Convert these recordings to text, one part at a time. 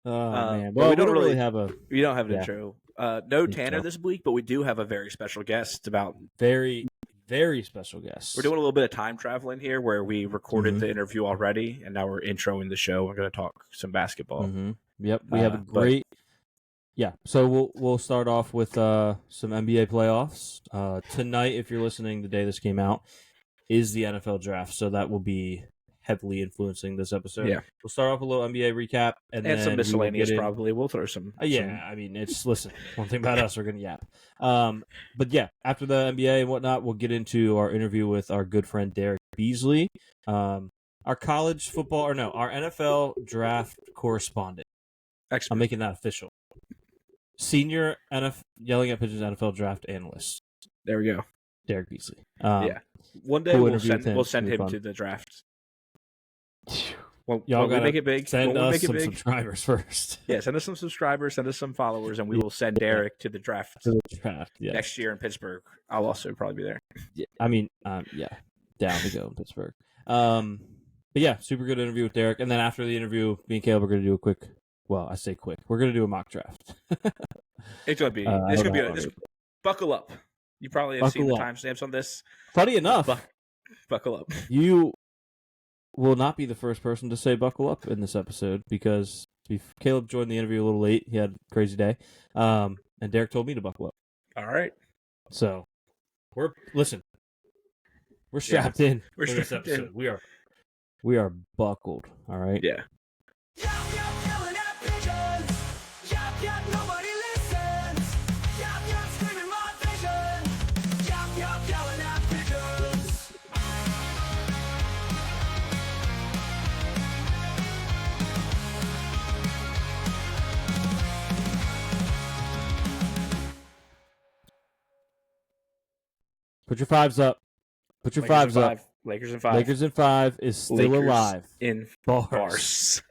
Oh man, but well, we don't really have a we don't have an intro. No Tanner intro. this week, but we do have a very special guest. Very, very special guest. We're doing a little bit of time traveling here, where we recorded the interview already, and now we're introing the show. We're going to talk some basketball. Yep, we have a great. Yeah, so we'll start off with some NBA playoffs tonight. If you're listening the day this came out, is the NFL draft, so that will be heavily influencing this episode. Yeah, we'll start off with a little NBA recap and then some miscellaneous. Probably we'll throw some. I mean, listen. One thing about us, we're gonna yap. But yeah, after the NBA and whatnot, we'll get into our interview with our good friend Derrick Beasley, our college football our NFL draft correspondent. Expert. I'm making that official. Senior NFL Yelling at Pigeons NFL draft analyst. There we go. Derrick Beasley. One day we'll send him to the draft. Y'all gotta make it big. Send us some subscribers first. Yeah, send us some subscribers, send us some followers, and we will send Derrick to the draft. Next year in Pittsburgh. I'll also probably be there. Yeah, I mean, down to go in Pittsburgh. But yeah, super good interview with Derrick. And then after the interview, me and Caleb are going to do a quick. Well, I say quick. We're going to do a mock draft. It's going to be. Buckle up. You probably have seen the timestamps on this. Funny enough, buckle up. You will not be the first person to say buckle up in this episode because Caleb joined the interview a little late. He had a crazy day. And Derrick told me to buckle up. All right. So we're strapped in. We're strapped in. We are buckled. All right. Yeah. Put your fives up. Put your fives up. Lakers in 5. Lakers in 5 is still Lakers alive. In bars.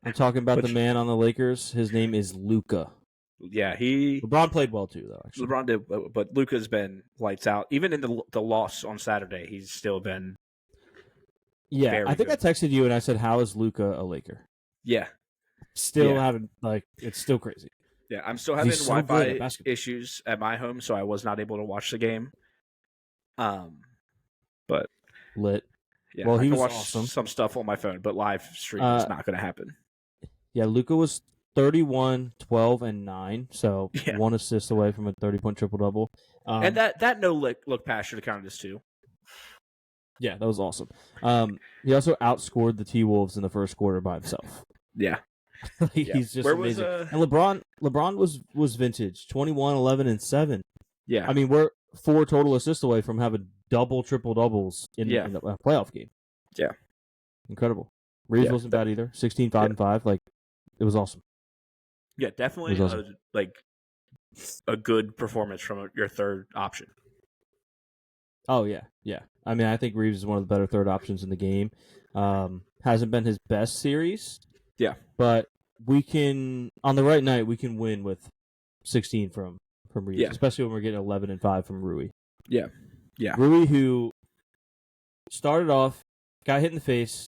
I'm talking about the man on the Lakers. His name is Luka. Yeah, LeBron played well too, though. Actually. LeBron did, but Luka's been lights out. Even in the loss on Saturday, he's still been. Yeah, I think I texted you and I said, "How is Luka a Laker?" Yeah, still having it's still crazy. Yeah, I'm still having Wi-Fi issues at my home, so I was not able to watch the game. But lit. Yeah, well, he was watch awesome. Some stuff on my phone, but live stream is not going to happen. Yeah, Luka was 31, 12, and 9, so 1 assist away from a 30-point triple-double. And that no look pass should have counted as 2. Yeah, that was awesome. He also outscored the T-Wolves in the first quarter by himself. Yeah. He's just amazing. And LeBron was vintage, 21, 11, and 7. Yeah. I mean, we're 4 total assists away from having double triple-doubles in the playoff game. Yeah. Incredible. Reeves wasn't bad either. 16, 5, and 5. It was awesome. Yeah, definitely awesome. A good performance from your third option. Oh, yeah. Yeah. I mean, I think Reeves is one of the better third options in the game. Hasn't been his best series. Yeah. But we can, on the right night, we can win with 16 from Reeves, especially when we're getting 11 and 5 from Rui. Yeah. Yeah. Rui, who started off, got hit in the face,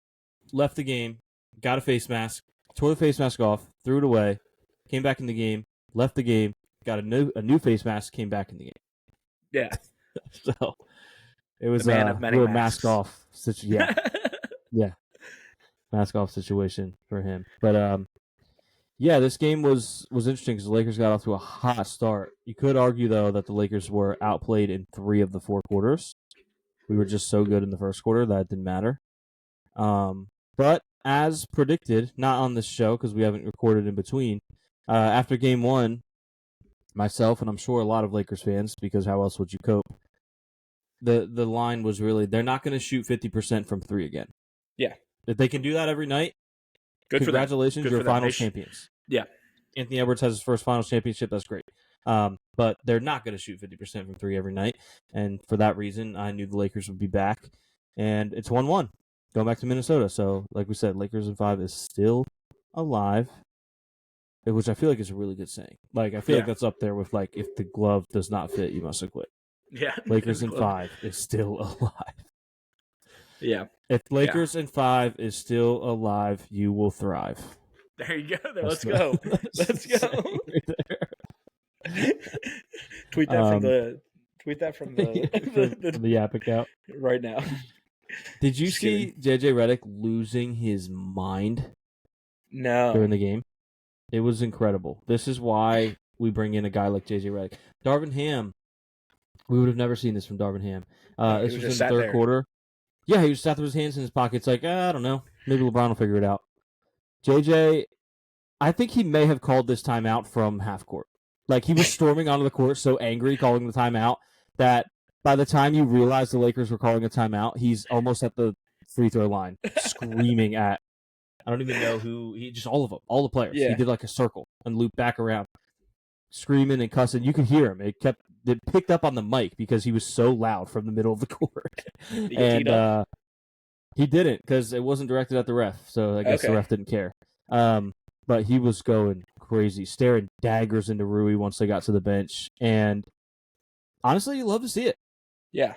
left the game, got a face mask, tore the face mask off, threw it away, came back in the game, left the game, got a new face mask, came back in the game. Yeah. So it was a mask off situation. Yeah. Mask off situation for him. But this game was interesting because the Lakers got off to a hot start. You could argue though that the Lakers were outplayed in 3 of the 4 quarters. We were just so good in the first quarter that it didn't matter. But as predicted, not on this show because we haven't recorded in between, after game 1, myself and I'm sure a lot of Lakers fans, because how else would you cope? The line was really, they're not going to shoot 50% from 3 again. Yeah. If they can do that every night, congratulations, you're finals champions. Yeah. Anthony Edwards has his first finals championship. That's great. But they're not going to shoot 50% from 3 every night. And for that reason, I knew the Lakers would be back. And it's 1-1. Going back to Minnesota. So, like we said, Lakers in 5 is still alive, which I feel like is a really good saying. I feel like that's up there with, if the glove does not fit, you must have quit. Yeah. Lakers in 5 is still alive. Yeah. If Lakers in 5 is still alive, you will thrive. There you go. Let's go. Let's go. Tweet that from the Yap account right now. Did you see JJ Redick losing his mind? No. During the game, it was incredible. This is why we bring in a guy like JJ Redick. Darvin Ham, we would have never seen this from Darvin Ham. This was in the third quarter. Yeah, he was sat with his hands in his pockets, like, I don't know, maybe LeBron will figure it out. JJ, I think he may have called this timeout from half court. Like, he was storming onto the court so angry calling the timeout that by the time you realize the Lakers were calling a timeout, he's almost at the free throw line screaming at, I don't even know who, just all of them, all the players. Yeah. He did like a circle and looped back around, screaming and cussing. You could hear him. It picked up on the mic because he was so loud from the middle of the court. And he didn't because it wasn't directed at the ref, so I guess the ref didn't care. But he was going crazy, staring daggers into Rui once they got to the bench. And honestly, you love to see it. Yeah.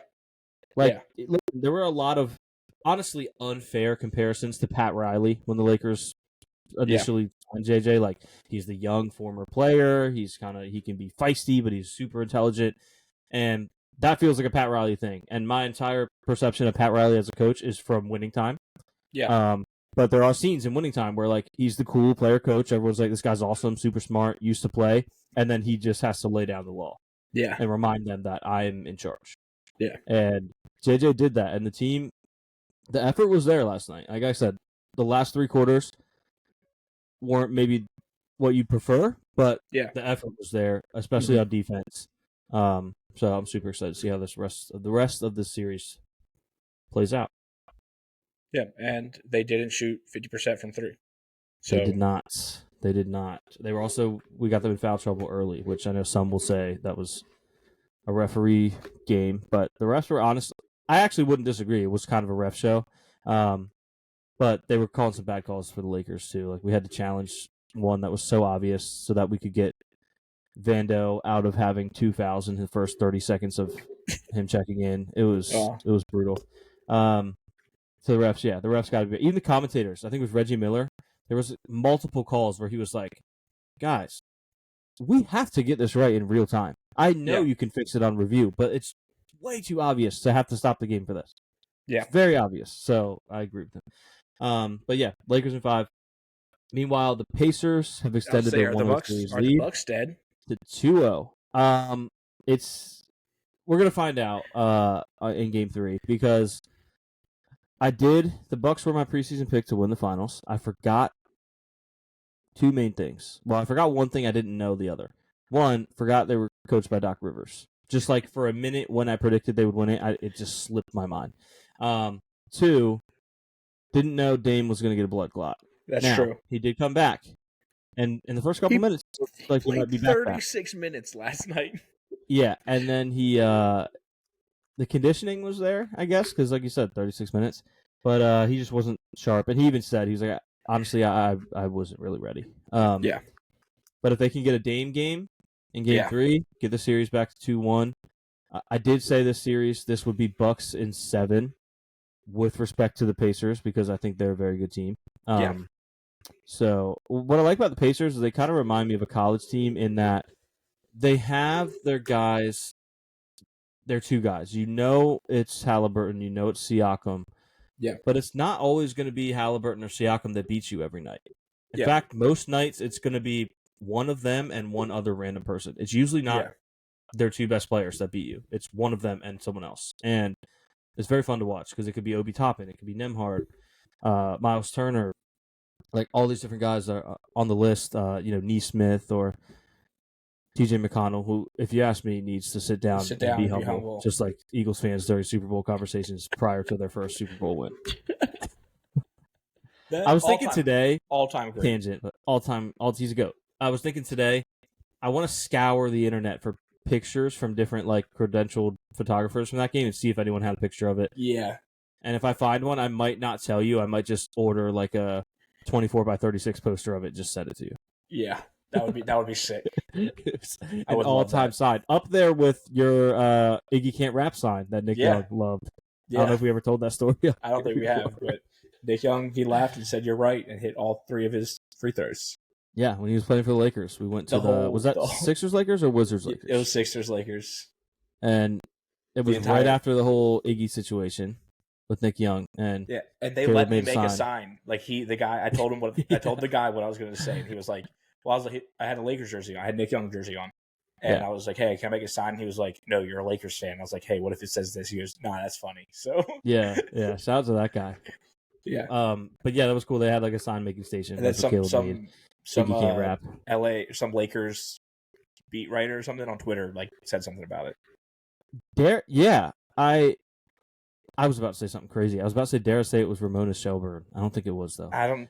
There were a lot of honestly unfair comparisons to Pat Riley when the Lakers initially signed JJ. Like, he's the young former player. He can be feisty, but he's super intelligent. And that feels like a Pat Riley thing. And my entire perception of Pat Riley as a coach is from Winning Time. Yeah. But there are scenes in Winning Time where, like, he's the cool player coach. Everyone's like, this guy's awesome, super smart, used to play. And then he just has to lay down the law. Yeah. And remind them that I am in charge. Yeah. And JJ did that. And the team, the effort was there last night. Like I said, the last three quarters weren't maybe what you prefer, but the effort was there, especially on defense. So I'm super excited to see how the rest of the series plays out. Yeah, and they didn't shoot 50% from three. So They did not. They were also, we got them in foul trouble early, which I know some will say that was a referee game, but the refs were honest. I actually wouldn't disagree. It was kind of a ref show. But they were calling some bad calls for the Lakers too. Like, we had to challenge one that was so obvious so that we could get Vando out of having 2 fouls in the first 30 seconds of him checking in. It was brutal. So the refs got to be, even the commentators. I think it was Reggie Miller. There was multiple calls where he was like, "Guys, we have to get this right in real time. I know you can fix it on review, but it's way too obvious to have to stop the game for this." Yeah, it's very obvious. So I agree with him. But yeah, Lakers in 5. Meanwhile, the Pacers have extended their 1-0 series lead. Are the Bucks dead? To 2-0. We're gonna find out in Game 3 because the Bucks were my preseason pick to win the finals. I forgot two main things. Well, I forgot one thing. I didn't know the other. One, forgot they were coached by Doc Rivers. Just like for a minute when I predicted they would win it, it just slipped my mind. Two, didn't know Dame was going to get a blood clot. That's true. He did come back. And in the first couple minutes, he like he might be 36 minutes last night. Yeah, and then the conditioning was there, I guess, because like you said, 36 minutes. But he just wasn't sharp. And he even said, he was like, honestly, I wasn't really ready. But if they can get a Dame game in Game 3, get the series back to 2-1. I did say this would be Bucks in 7 with respect to the Pacers because I think they're a very good team. So what I like about the Pacers is they kind of remind me of a college team in that they have their guys, their two guys. You know it's Halliburton, you know it's Siakam. Yeah. But it's not always going to be Halliburton or Siakam that beats you every night. In fact, most nights it's going to be one of them and one other random person. It's usually not their two best players that beat you. It's one of them and someone else. And it's very fun to watch because it could be Obi Toppin, it could be Nembhard, Miles Turner, like all these different guys are on the list, Neesmith or TJ McConnell, who, if you ask me, needs to sit down and be humble, just like Eagles fans during Super Bowl conversations prior to their first Super Bowl win. I was thinking today, all-time great. Tangent, but he's a GOAT. I was thinking today, I want to scour the internet for pictures from different like credentialed photographers from that game and see if anyone had a picture of it. Yeah. And if I find one, I might not tell you. I might just order like a 24x36 poster of it, just send it to you. Yeah, that would be sick. It's an all-time sign up there with your Iggy Can't Rap sign that Nick Young loved. Yeah. I don't know if we ever told that story. I don't think we have, but Nick Young, he laughed and said, "You're right," and hit all 3 of his free throws. Yeah, when he was playing for the Lakers, we went to was that Sixers Lakers or Wizards Lakers? It was Sixers Lakers, and it was right after the whole Iggy situation with Nick Young, and they let me make a sign. Like the guy, I told him I told the guy what I was going to say, and he was like, "Well, I was like, I had a Lakers jersey on. I had Nick Young jersey on." And I was like, "Hey, can I make a sign?" And he was like, "No, you're a Lakers fan." I was like, "Hey, what if it says this?" He goes, "Nah, that's funny." So yeah. Shout out to that guy. Yeah. But yeah, that was cool. They had like a sign making station. And then some can't rap. some Lakers beat writer or something on Twitter like said something about it. I was about to say something crazy. I was about to say, dare I say it was Ramona Shelburne. I don't think it was though. I don't.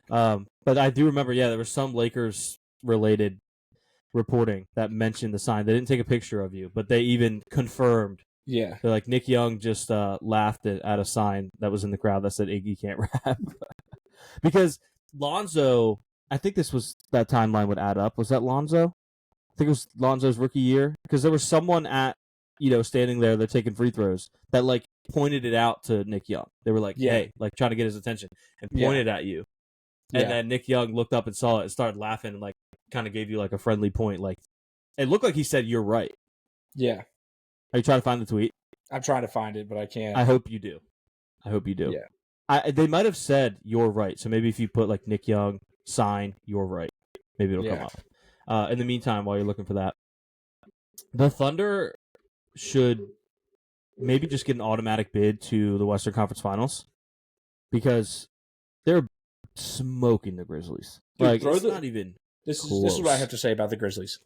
But I do remember. Yeah, there was some Lakers related reporting that mentioned the sign. They didn't take a picture of you, but they even confirmed. Yeah. They're like, Nick Young just laughed at a sign that was in the crowd that said Iggy can't rap. Because Lonzo, I think that timeline would add up. Was that Lonzo? I think it was Lonzo's rookie year. Because there was someone standing there, they're taking free throws, that like pointed it out to Nick Young. They were like, hey, like trying to get his attention and pointed at you. And then Nick Young looked up and saw it and started laughing and like kind of gave you like a friendly point. Like it looked like he said, "You're right." Yeah. Are you trying to find the tweet? I'm trying to find it, but I can't. I hope you do. Yeah. They might have said "You're right." So maybe if you put like Nick Young sign "You're right," maybe it'll come up. In the meantime, while you're looking for that, the Thunder should maybe just get an automatic bid to the Western Conference Finals because they're smoking the Grizzlies. Dude, like it's not even. This is what I have to say about the Grizzlies.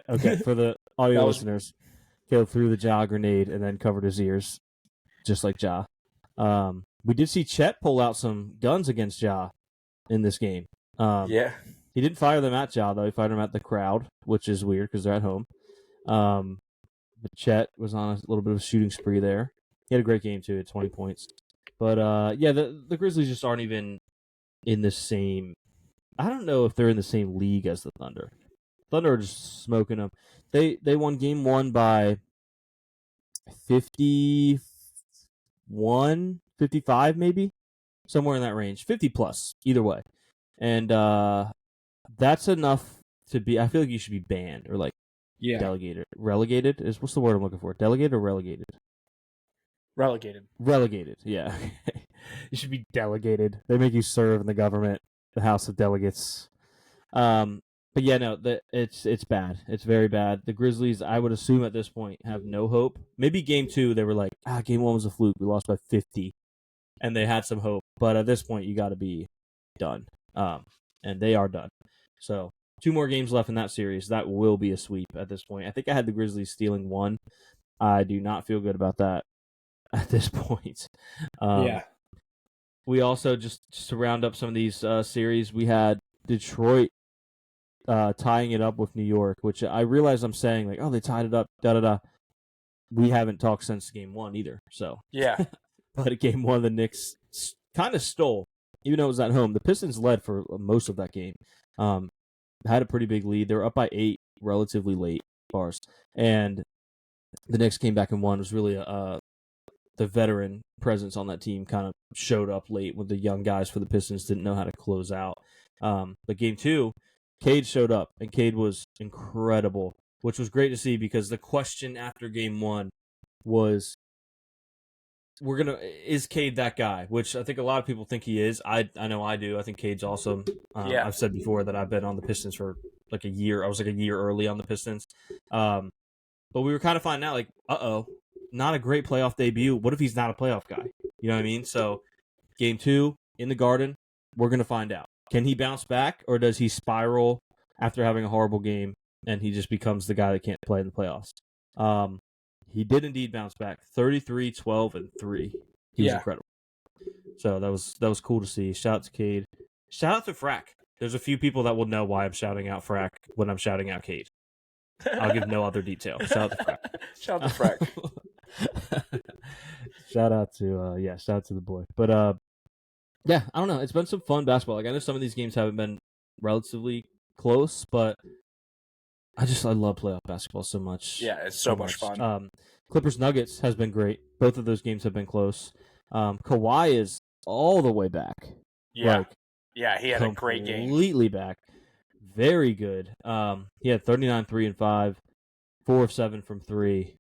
Okay, for the audio listeners, Caleb threw the Ja grenade and then covered his ears, just like Ja. We did see Chet pull out some guns against Ja in this game. He didn't fire them at Ja, though. He fired them at the crowd, which is weird because they're at home. But Chet was on a little bit of a shooting spree there. He had a great game, too, at 20 points. But, the Grizzlies just aren't even in the same... I don't know if they're in the same league as the Thunder. Thunder are just smoking them. They won game 1 by 51, 55 maybe? Somewhere in that range. 50 plus, either way. And that's enough to be... I feel like you should be banned or like delegated. Relegated? What's the word I'm looking for? Delegated or relegated? Relegated, yeah. You should be delegated. They make you serve in the government, the House of Delegates. But yeah, no, it's bad. It's very bad. The Grizzlies, I would assume at this point, have no hope. Maybe game 2, they were like, game 1 was a fluke. We lost by 50. And they had some hope. But at this point, you got to be done. And they are done. So 2 more games left in that series. That will be a sweep at this point. I think I had the Grizzlies stealing 1. I do not feel good about that at this point. We also, just to round up some of these series, we had Detroit tying it up with New York, which I realize I'm saying like, oh, they tied it up, da-da-da. We haven't talked since game 1 either. So but at game 1, the Knicks kind of stole, even though it was at home. The Pistons led for most of that game. Had a pretty big lead. They were up by 8 relatively late bars. And the Knicks came back and won. It was really the veteran presence on that team kind of showed up late when the young guys for the Pistons didn't know how to close out. But game 2, Cade showed up, and Cade was incredible, which was great to see because the question after game 1 was, is Cade that guy? Which I think a lot of people think he is. I know I do. I think Cade's awesome. I've said before that I've been on the Pistons for like a year. I was like a year early on the Pistons. But we were kind of finding out like, not a great playoff debut. What if he's not a playoff guy? You know what I mean? So game 2 in the Garden, we're going to find out. Can he bounce back, or does he spiral after having a horrible game and he just becomes the guy that can't play in the playoffs? He did indeed bounce back. 33, 12, and 3. He was incredible. So that was cool to see. Shout out to Cade. Shout out to Frack. There's a few people that will know why I'm shouting out Frack when I'm shouting out Cade. I'll give no other detail. Shout out to Frack. Shout out to Frack. Shout out to the boy. But I don't know. It's been some fun basketball. Like I know some of these games haven't been relatively close, but I love playoff basketball so much. Yeah, it's so much fun. Clippers Nuggets has been great. Both of those games have been close. Kawhi is all the way back. Yeah, he had a great game. Completely back. Very good. He had 39, 3 and 5, 4 of 7 from 3.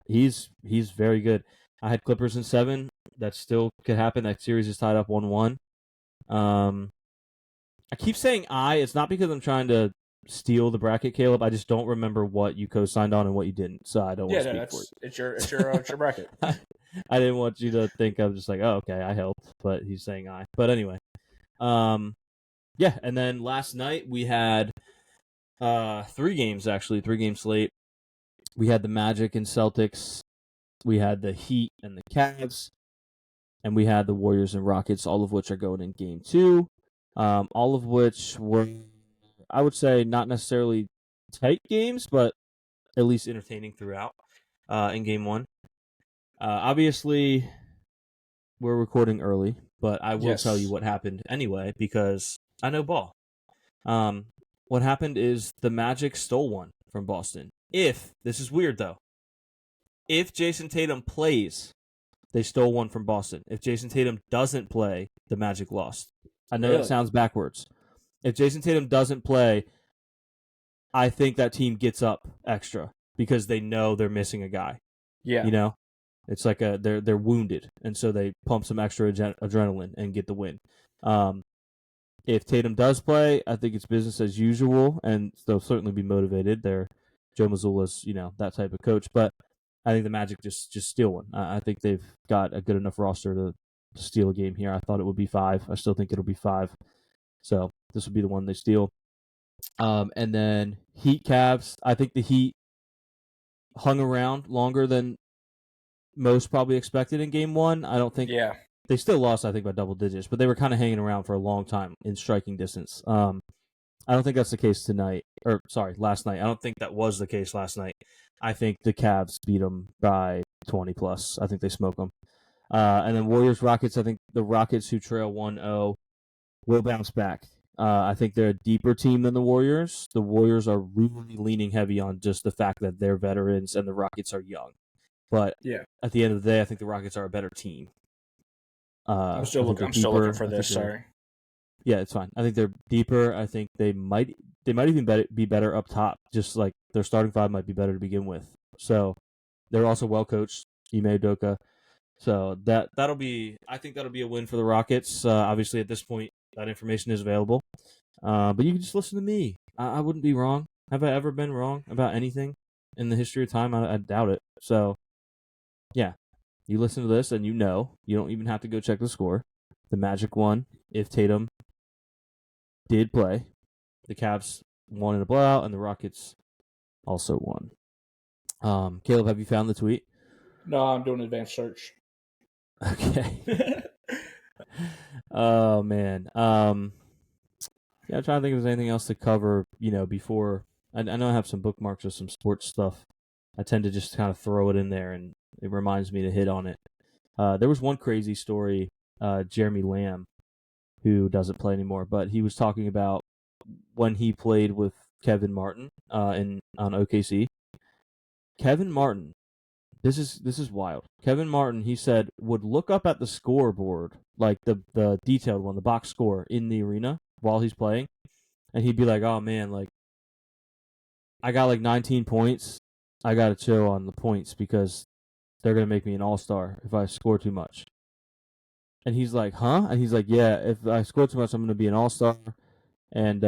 He's very good. I had Clippers in 7. That still could happen. That series is tied up 1-1. I keep saying it's not because I'm trying to steal the bracket, Caleb. I just don't remember what you co-signed on and what you didn't, so I don't want to speak for it. It's your bracket. I didn't want you to think I'm just like, oh, okay, I helped, but he's saying I. But anyway, and then last night we had 3 games, actually, 3-game slate. We had the Magic and Celtics, we had the Heat and the Cavs, and we had the Warriors and Rockets, all of which are going in Game 2, all of which were, I would say, not necessarily tight games, but at least entertaining throughout in Game 1. Obviously, we're recording early, but I will tell you what happened anyway, because I know ball. What happened is the Magic stole one from Boston. This is weird though, if Jason Tatum plays, they stole one from Boston. If Jason Tatum doesn't play, the Magic lost. I know that sounds backwards. If Jason Tatum doesn't play, I think that team gets up extra because they know they're missing a guy. Yeah. You know? It's like they're wounded, and so they pump some extra adrenaline and get the win. If Tatum does play, I think it's business as usual, and they'll certainly be motivated. They're Joe Mazzulla's, that type of coach. But I think the Magic just steal one. I think they've got a good enough roster to steal a game here. I thought it would be 5. I still think it'll be 5. So this will be the one they steal. And then Heat Cavs. I think the Heat hung around longer than most probably expected in Game 1. I don't think they still lost, I think, by double digits, but they were kind of hanging around for a long time in striking distance. I don't think that's the case last night. I don't think that was the case last night. I think the Cavs beat them by 20 plus. I think they smoke them. And then Warriors Rockets. I think the Rockets, who trail 1-0, will bounce back. I think they're a deeper team than the Warriors. The Warriors are really leaning heavy on just the fact that they're veterans and the Rockets are young. But at the end of the day, I think the Rockets are a better team. I'm still looking for this. Sorry. Yeah, it's fine. I think they're deeper. I think they might even be better up top. Just like their starting 5 might be better to begin with. So they're also well coached. Ime Udoka. So I think that'll be a win for the Rockets. Obviously, at this point, that information is available. But you can just listen to me. I wouldn't be wrong. Have I ever been wrong about anything in the history of time? I doubt it. So, yeah, you listen to this and you don't even have to go check the score. The Magic won if Tatum did play. The Cavs won in a blowout, and the Rockets also won. Caleb, have you found the tweet? No, I'm doing an advanced search. Okay. Oh, man. I'm trying to think if there's anything else to cover, before. I know I have some bookmarks of some sports stuff. I tend to just kind of throw it in there, and it reminds me to hit on it. There was one crazy story, Jeremy Lamb, who doesn't play anymore, but he was talking about when he played with Kevin Martin on OKC. Kevin Martin, this is wild. Kevin Martin, he said, would look up at the scoreboard, like the detailed one, the box score in the arena while he's playing, and he'd be like, oh man, like I got like 19 points. I got to chill on the points because they're going to make me an all-star if I score too much. And he's like, huh? And he's like, yeah, if I score too much, I'm going to be an all-star. And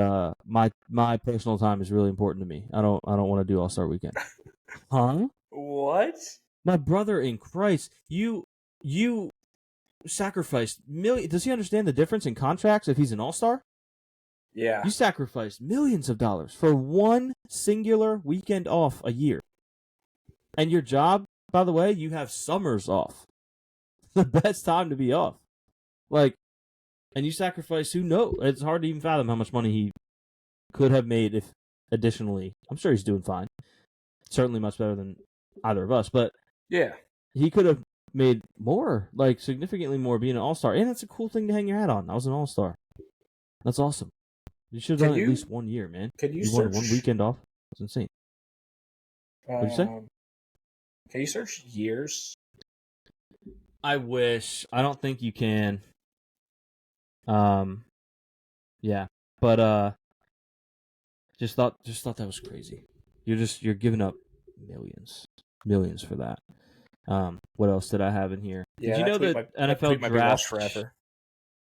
my personal time is really important to me. I don't want to do all-star weekend. Huh? What? My brother in Christ, you sacrificed millions. Does he understand the difference in contracts if he's an all-star? Yeah. You sacrificed millions of dollars for one singular weekend off a year. And your job, by the way, you have summers off. The best time to be off. Like, and you sacrifice, who knows? It's hard to even fathom how much money he could have made if additionally. I'm sure he's doing fine. Certainly much better than either of us. But yeah, he could have made more, like significantly more being an all-star. And that's a cool thing to hang your hat on. I was an all-star. That's awesome. You should have done at least 1 year, man. Can you wanted 1 weekend off? That's insane. What'd you say? Can you search years? I wish. I don't think you can. Yeah, but just thought that was crazy. You're giving up millions for that. What else did I have in here? Yeah, did you know that NFL draft forever?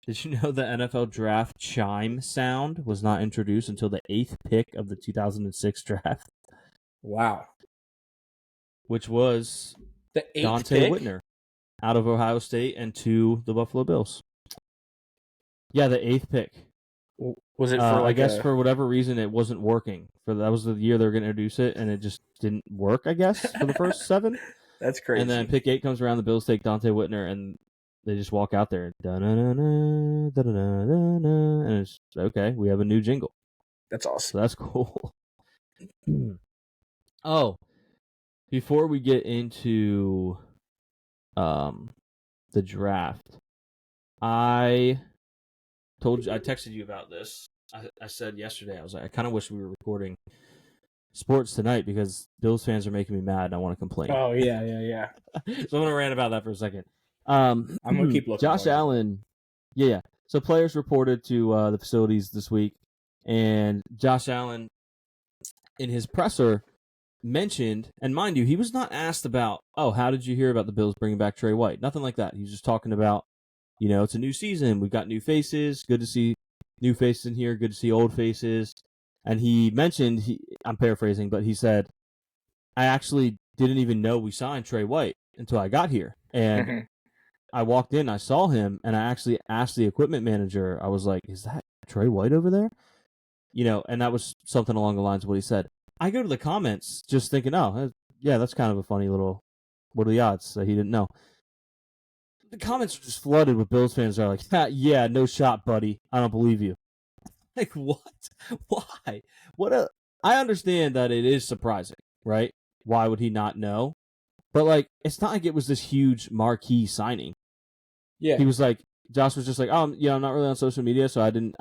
Did you know the NFL draft chime sound was not introduced until the 8th pick of the 2006 draft? Wow. Which was the 8th Dante pick? Whitner out of Ohio State and to the Buffalo Bills. Yeah, the 8th pick. Was it for I guess for whatever reason it wasn't working. That was the year they were going to introduce it, and it just didn't work, I guess, for the first 7. That's crazy. And then pick 8 comes around, the Bills take Dante Whitner, and they just walk out there. And it's okay, we have a new jingle. That's awesome. So that's cool. Oh, before we get into the draft, I texted you about this. I said yesterday, I was like, I kind of wish we were recording sports tonight because Bills fans are making me mad and I want to complain. Oh, yeah. So I'm going to rant about that for a second. I'm going to keep looking. Josh Allen. Yeah. So players reported to the facilities this week, and Josh Allen, in his presser, mentioned, and mind you, he was not asked about, how did you hear about the Bills bringing back Trey White? Nothing like that. He was just talking about, it's a new season. We've got new faces. Good to see new faces in here. Good to see old faces. And he mentioned, I'm paraphrasing, but he said, I actually didn't even know we signed Trey White until I got here. And I walked in, I saw him, and I actually asked the equipment manager, I was like, is that Trey White over there? And that was something along the lines of what he said. I go to the comments just thinking, yeah, that's kind of a funny little, what are the odds that he didn't know? The comments are just flooded with Bills fans that are like, yeah, no shot, buddy. I don't believe you. Like, what? Why? I understand that it is surprising, right? Why would he not know? But, it's not like it was this huge marquee signing. Yeah. He was like, Josh was just like, I'm not really on social media, so I didn't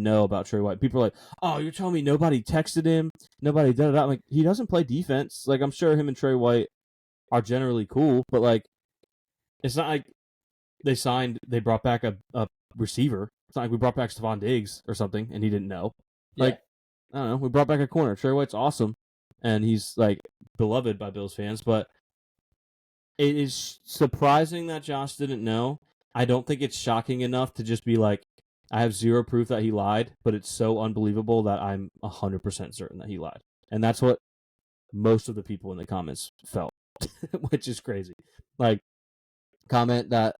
know about Trey White. People are like, oh, you're telling me nobody texted him? Nobody did it. I'm like, he doesn't play defense. Like, I'm sure him and Trey White are generally cool, but, it's not like they brought back a receiver. It's not like we brought back Stephon Diggs or something and he didn't know. I don't know. We brought back a corner. Trey White's awesome, and he's, beloved by Bills fans, but it is surprising that Josh didn't know. I don't think it's shocking enough to just be like, I have zero proof that he lied, but it's so unbelievable that I'm 100% certain that he lied. And that's what most of the people in the comments felt, which is crazy. Comment that,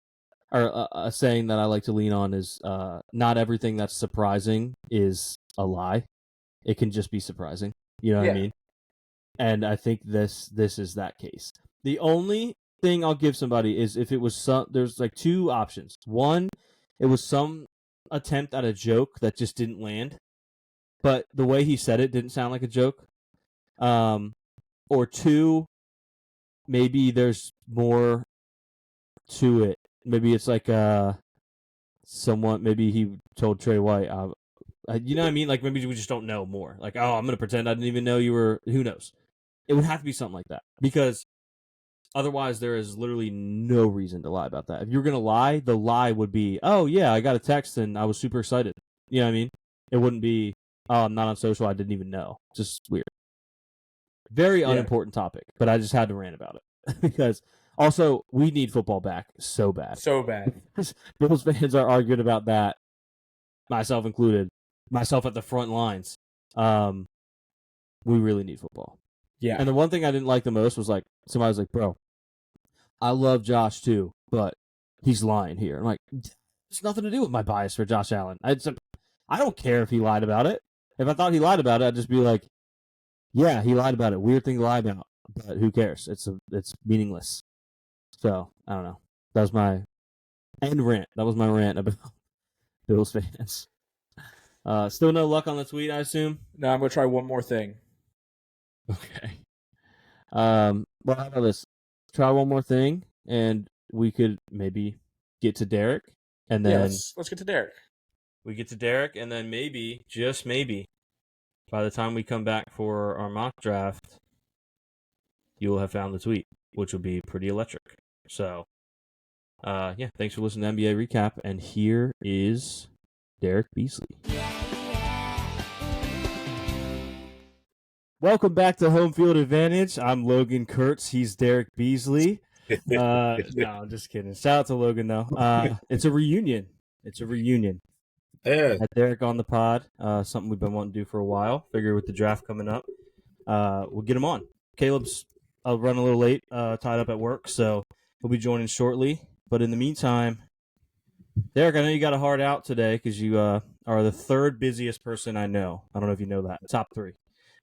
or a saying that I like to lean on is, not everything that's surprising is a lie. It can just be surprising. You know what I mean? And I think this is that case. The only thing I'll give somebody is if it was there's 2 options. One, it was some attempt at a joke that just didn't land, but the way he said it didn't sound like a joke. Or 2, maybe there's more to it. Maybe it's someone, maybe he told Trey White, you know what I mean? Maybe we just don't know more. I'm going to pretend I didn't even know you were, who knows? It would have to be something like that, because otherwise there is literally no reason to lie about that. If you're going to lie, the lie would be, oh yeah, I got a text and I was super excited. You know what I mean? It wouldn't be, oh, I'm not on social, I didn't even know. Just weird. Very unimportant topic, but I just had to rant about it. Because also, we need football back so bad. So bad. Bills fans are arguing about that, myself included, myself at the front lines. We really need football. Yeah. And the one thing I didn't like the most was somebody was like, bro, I love Josh too, but he's lying here. I'm like, it's nothing to do with my bias for Josh Allen. I don't care if he lied about it. If I thought he lied about it, I'd just be like, yeah, he lied about it. Weird thing to lie about, but who cares? It's meaningless. So I don't know. That was my end rant. That was my rant about Bills fans. Still no luck on the tweet, I assume? No, I'm going to try one more thing. Okay. Well, how about this? Try one more thing, and we could maybe get to Derrick, and then let's get to Derrick. We get to Derrick, and then maybe, just maybe, by the time we come back for our mock draft, you will have found the tweet, which will be pretty electric. So, thanks for listening to NBA Recap. And here is Derrick Beasley. Welcome back to Home Field Advantage. I'm Logan Kurtz. He's Derrick Beasley. No, I'm just kidding. Shout out to Logan, though. It's a reunion. Yeah. Had Derrick on the pod. Something we've been wanting to do for a while. Figure with the draft coming up, we'll get him on. Caleb's run a little late, tied up at work, so he'll be joining shortly. But in the meantime, Derrick, I know you got a hard out today because you are the third busiest person I know. I don't know if you know that. Top 3.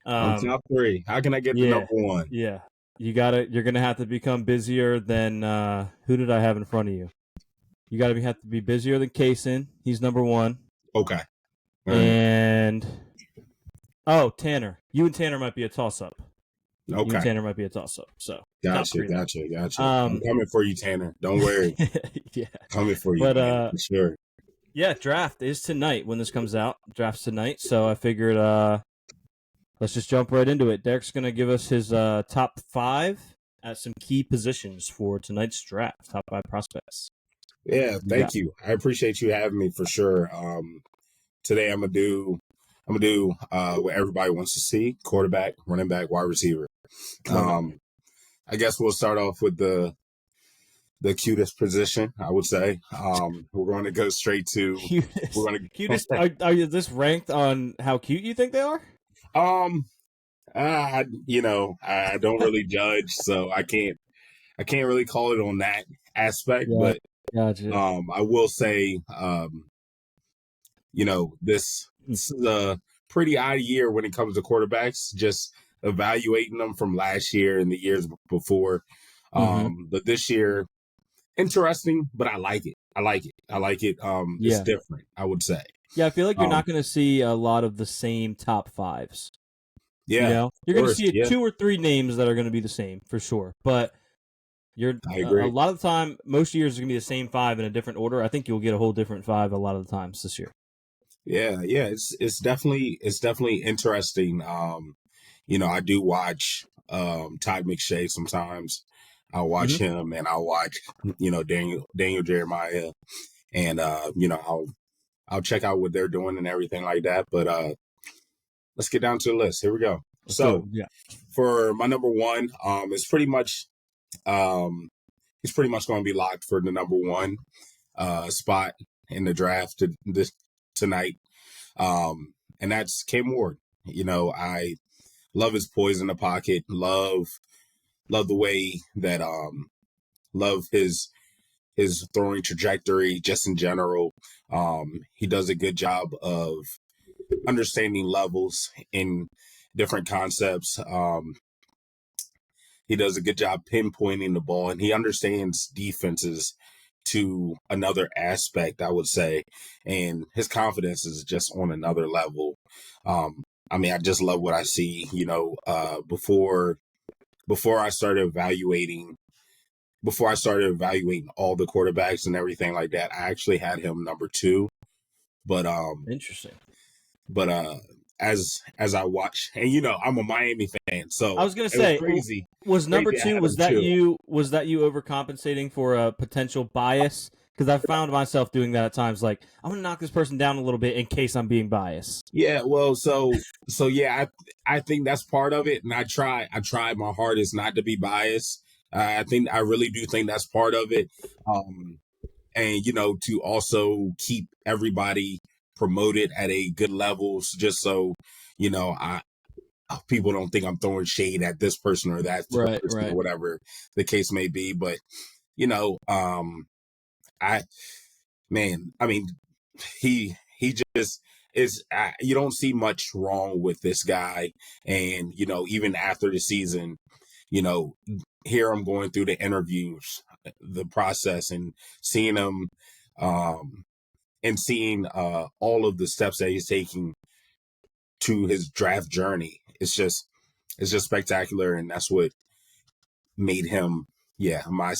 I'm top 3. How can I get the number 1? Yeah. You're gonna have to become busier than who did I have in front of you? You have to be busier than Kaysen. He's number 1. Okay. And Tanner. You and Tanner might be a toss up. Okay. You and Tanner might be a toss up. So gotcha. I'm coming for you, Tanner. Don't worry. Yeah. Coming for you. But man, for sure. Yeah, draft is tonight when this comes out. Draft's tonight, so I figured let's just jump right into it. Derrick's going to give us his top 5 at some key positions for tonight's draft. Top 5 prospects. Yeah, thank you. I appreciate you having me for sure. Today I'm gonna do what everybody wants to see: quarterback, running back, wide receiver. I guess we'll start off with the cutest position, I would say. We're going to go straight to cutest. Are you this ranked on how cute you think they are? I don't really judge, so I can't really call it on that aspect. Yeah, but gotcha. I will say, this is a pretty odd year when it comes to quarterbacks. Just evaluating them from last year and the years before. But this year, interesting, but I like it. It's different, I would say. Yeah, I feel like you're not going to see a lot of the same top 5s. Yeah, you're going to see 2 or 3 names that are going to be the same for sure. But I agree. A lot of the time, most years are going to be the same 5 in a different order. I think you'll get a whole different 5 a lot of the times this year. Yeah, it's definitely interesting. I do watch Todd McShay sometimes. I'll watch him, and I'll watch Daniel Jeremiah, and I'll check out what they're doing and everything like that. But let's get down to the list. Here we go. For my number 1, it's pretty much going to be locked for the number 1 spot in the draft tonight. And that's Cam Ward. I love his poise in the pocket. Love the way that love his throwing trajectory just in general. He does a good job of understanding levels in different concepts. He does a good job pinpointing the ball, and he understands defenses to another aspect, I would say. And his confidence is just on another level. I just love what I see. Before I started evaluating all the quarterbacks and everything like that, I actually had him number 2. But interesting. But as I watch, and I'm a Miami fan, so I was gonna say, crazy. Was number 2? Was that you overcompensating for a potential bias? Because I found myself doing that at times. Like, I'm gonna knock this person down a little bit in case I'm being biased. Yeah, well, so yeah, I think that's part of it, and I try my hardest not to be biased. I really do think that's part of it, and to also keep everybody promoted at a good level, just so people don't think I'm throwing shade at this person or that person or whatever the case may be. But he just is. You don't see much wrong with this guy, and even after the season, hear him going through the interviews, the process, and seeing him. And seeing all of the steps that he's taking to his draft journey, it's just spectacular, and that's what made him, my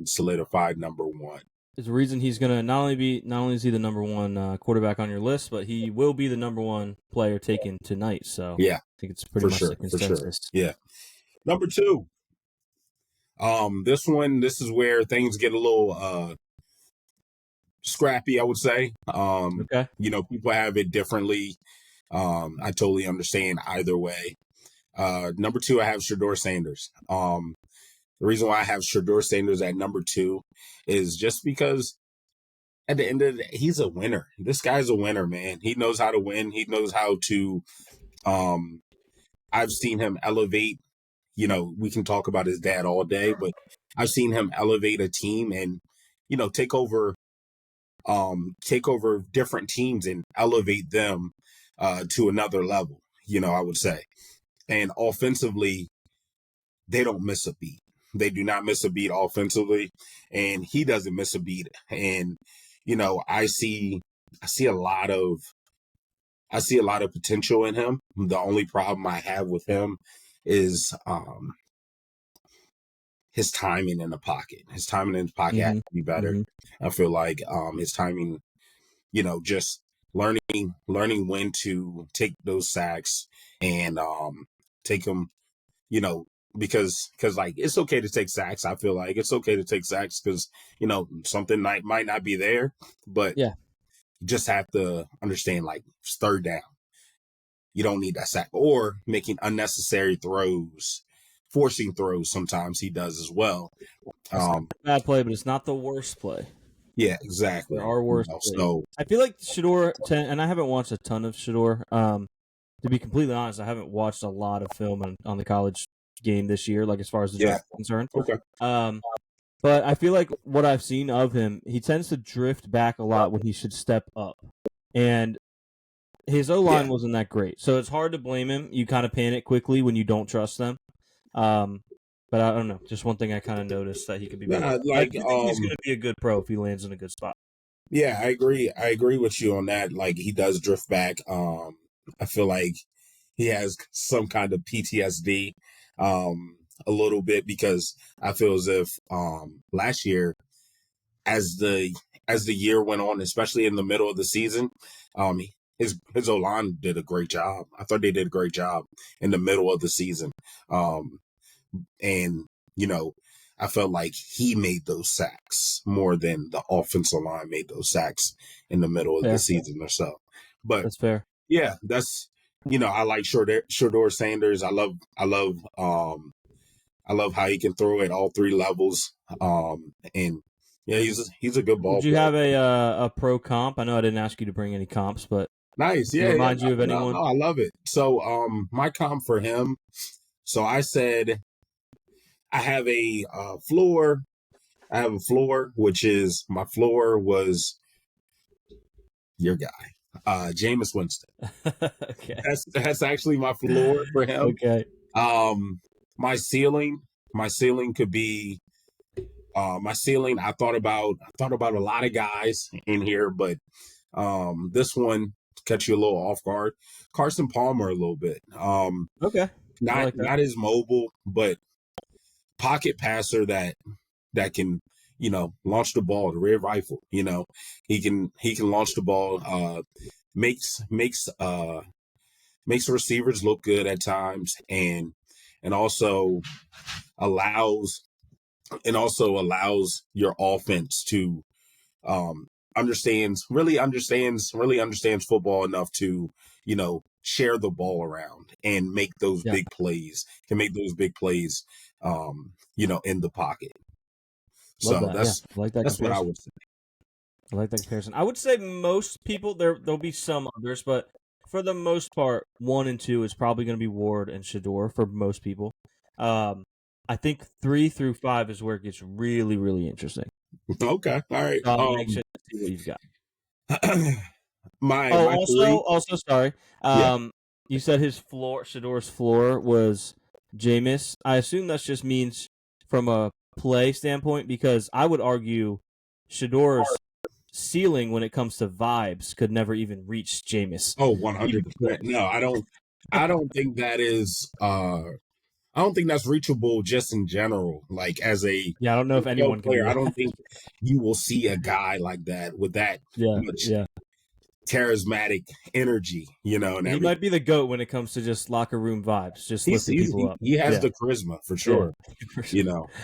solidified number 1. There's a reason he's gonna not only is he the number 1 quarterback on your list, but he will be the number 1 player taken tonight. So yeah, I think it's pretty much a consensus. Yeah, number 2. This is where things get a little scrappy, I would say. Okay. People have it differently. I totally understand either way. Number 2, I have Shedeur Sanders. The reason why I have Shedeur Sanders at number 2 is just because at the end of the day, he's a winner. This guy's a winner, man. He knows how to win. He knows how to, I've seen him elevate, we can talk about his dad all day, but I've seen him elevate a team and, take over different teams and elevate them to another level, I would say. And offensively, they don't miss a beat. They do not miss a beat offensively, and he doesn't miss a beat. And I see a lot of potential in him. The only problem I have with him is his timing in the pocket. His timing in the pocket has to be better. I feel like his timing, just learning when to take those sacks and take them, because like it's okay to take sacks. I feel like it's okay to take sacks because something might not be there, but yeah, you just have to understand, like, it's third down. You don't need that sack, or making unnecessary throws, forcing throws. Sometimes he does as well. It's not a bad play, but it's not the worst play. Yeah, exactly. There are worse plays. So I feel like Shedeur, and I haven't watched a ton of Shedeur. To be completely honest, I haven't watched a lot of film on the college game this year, like as far as the draft is concerned. Okay. But I feel like what I've seen of him, he tends to drift back a lot when he should step up. And his O-line wasn't that great. So it's hard to blame him. You kind of panic quickly when you don't trust them. But I don't know. Just one thing I kind of noticed that he could be better. I think he's going to be a good pro if he lands in a good spot. Yeah, I agree with you on that. Like, he does drift back. I feel like he has some kind of PTSD a little bit, because I feel as if last year, as the year went on, especially in the middle of the season, his O-line did a great job. I thought they did a great job in the middle of the season. And I felt like he made those sacks more than the offensive line made those sacks in the middle of the season or so. But that's fair. Yeah, that's I like Shedeur Sanders. I love how he can throw at all 3 levels. And yeah, he's a good ball player. Did you have a pro comp? I know I didn't ask you to bring any comps, but nice. Yeah, remind you of anyone? No, I love it. So my comp for him. So I said I have a floor. I have a floor, which is my floor was your guy, Jameis Winston. Okay, that's actually my floor for him. Okay. My ceiling could be my ceiling. I thought about a lot of guys in here, but this one catch you a little off guard. Carson Palmer a little bit. Okay. Not as mobile, but pocket passer that can launch the ball, the red rifle. He can launch the ball. Makes receivers look good at times, and also allows your offense to understands football enough to share the ball around and make those big plays. Can make those big plays in the pocket. That's what I would say. I like that comparison. I would say most people, there'll be some others, but for the most part, 1 and 2 is probably going to be Ward and Shedeur for most people. I think 3 through 5 is where it gets really, really interesting. Okay, all right. Make sure to see what you've got. Also, sorry. You said Shedeur's floor was Jameis. I assume that just means from a play standpoint, because I would argue Shedeur's ceiling when it comes to vibes could never even reach Jameis. Oh, 100%. No, I don't think that is I don't think that's reachable just in general. Like, as a I don't know if anyone player, can. I don't think you will see a guy like that with that much charismatic energy, and he might be the GOAT when it comes to just locker room vibes, just lifting people up. He has the charisma for sure,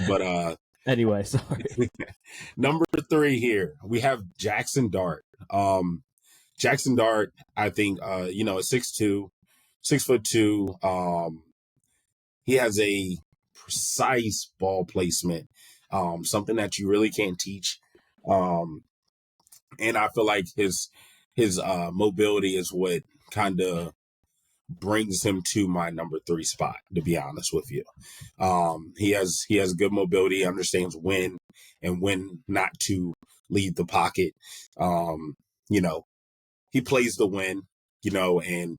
but anyway, sorry. Number 3 here, we have Jackson Dart. Jackson Dart, I think, 6'2", 6'2". He has a precise ball placement, something that you really can't teach. And I feel like his mobility is what kind of brings him to my number 3 spot, to be honest with you. He has good mobility, understands when and when not to leave the pocket. He plays the win, and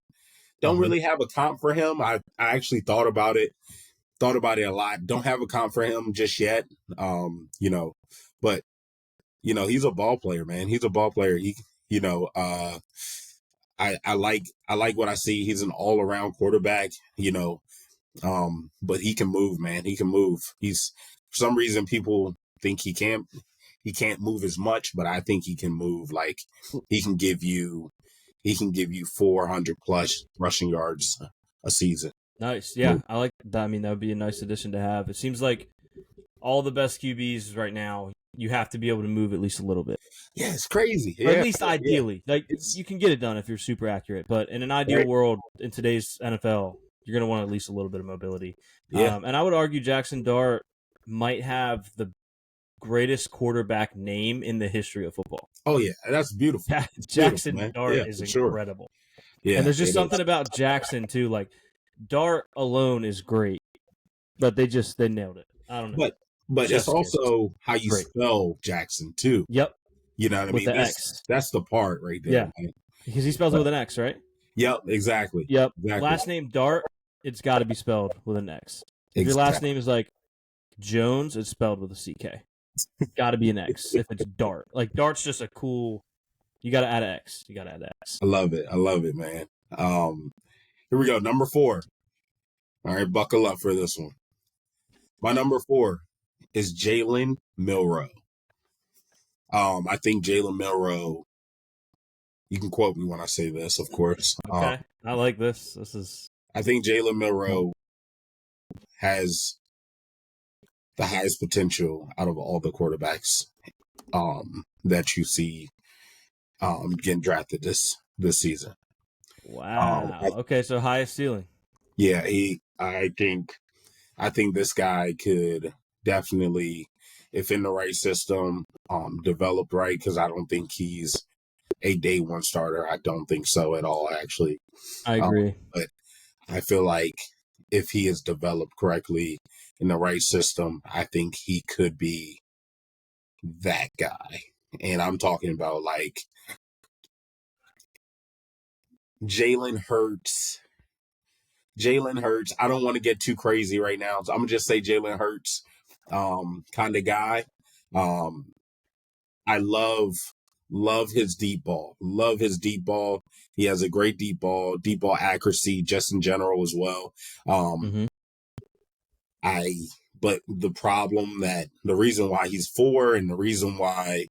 don't really have a comp for him. I actually thought about it a lot. Don't have a comp for him just yet. But he's a ball player, man. He's a ball player. I like what I see. He's an all around quarterback, but he can move, man. He can move. For some reason people think he can't move as much, but I think he can move. Like he can give you 400 plus rushing yards a season. Nice. Yeah, I like that. I mean, that would be a nice addition to have. It seems like all the best QBs right now, you have to be able to move at least a little bit. Yeah, it's crazy. Or at least ideally. Yeah. Like, you can get it done if you're super accurate. But in an ideal world, in today's NFL, you're going to want at least a little bit of mobility. Yeah. And I would argue Jackson Dart might have the greatest quarterback name in the history of football. Oh, yeah. That's beautiful. Yeah, Jackson Dart is incredible. Sure. Yeah, and there's just something about Jackson, too. Like, Dart alone is great, but they nailed it. I don't know. But it's also how you spell Jackson, too. Yep. You know what I mean? That's the part right there. Yeah. Man. Because he spells it with an X, right? Yep, exactly. Yep. Last name Dart, it's got to be spelled with an X. If your last name is like Jones, it's spelled with a CK. Got to be an X if it's Dart. Like, Dart's just a cool... You got to add an X. I love it, man. Here we go. Number 4. All right, buckle up for this one. My number 4 is Jalen Milroe. I think Jalen Milroe, you can quote me when I say this, of course. Okay, I like this. I think Jalen Milroe has the highest potential out of all the quarterbacks that you see getting drafted this season. Wow. Okay, so highest ceiling. Yeah, I think this guy could definitely, if in the right system, develop right, because I don't think he's a day one starter. I don't think so at all, actually. I agree. But I feel like if he is developed correctly in the right system, I think he could be that guy. And I'm talking about like Jalen Hurts. I don't want to get too crazy right now, so I'm gonna just say Jalen Hurts kind of guy. I love his deep ball. He has a great deep ball accuracy just in general as well. But the reason why he's 4 and the reason why,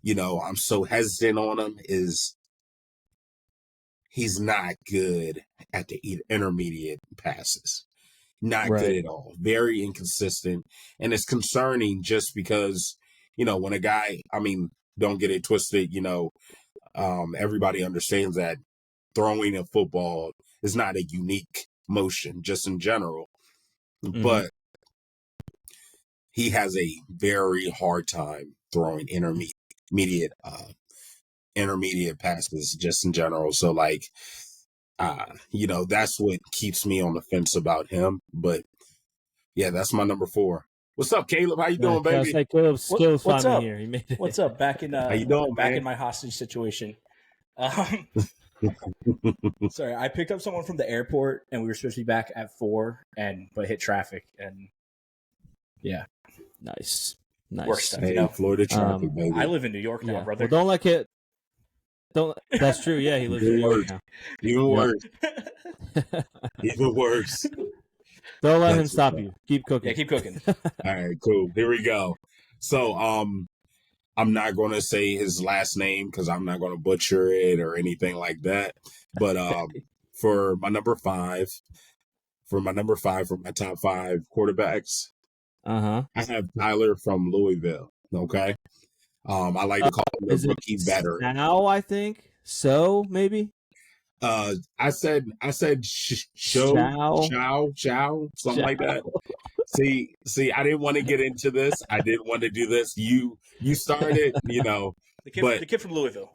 I'm so hesitant on him is he's not good at the intermediate passes. Not good at all. Very inconsistent. And it's concerning just because, when a guy, don't get it twisted, everybody understands that throwing a football is not a unique motion just in general. Mm-hmm. But he has a very hard time throwing intermediate passes just in general. So that's what keeps me on the fence about him. But yeah, that's my number 4. What's up, Caleb? How you doing, baby? What's up? Here. He made it. What's up? Back in how you doing, back man? in my hostage situation. Sorry, I picked up someone from the airport and we were supposed to be back at 4 but hit traffic and yeah. Nice. Work stuff, hey, Florida traffic, baby. I live in New York now, brother. Well, don't let it. That's true. Yeah, he lives in New York now. Even worse. Even worse. Don't let him stop you. Keep cooking. Yeah, keep cooking. All right, cool. Here we go. So, I'm not going to say his last name because I'm not going to butcher it or anything like that. But for my number five, for my top five quarterbacks, I have Tyler from Louisville. Okay, I like to call him the rookie veteran. Now I think so, maybe. I said chow, something like that. See, I didn't want to get into this. I didn't want to do this. You started, the kid from Louisville.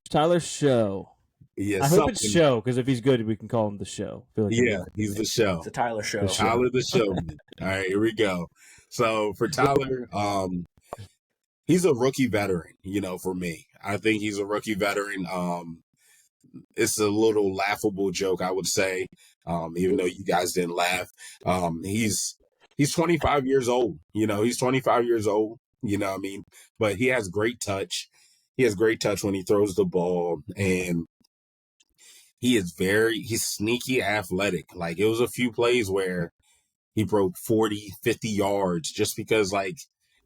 Tyler Show. Yeah, I hope it's Show, because if he's good, we can call him the Show. I feel like he's the Show. It's a Tyler Show. Tyler the Showman. All right, here we go. So for Tyler, he's a rookie veteran. For me, I think he's a rookie veteran. It's a little laughable joke, I would say, even though you guys didn't laugh. He's 25 years old. He's 25 years old. You know what I mean? But he has great touch. He has great touch when he throws the ball, and he's sneaky athletic. Like, it was a few plays where he broke 40, 50 yards just because, like,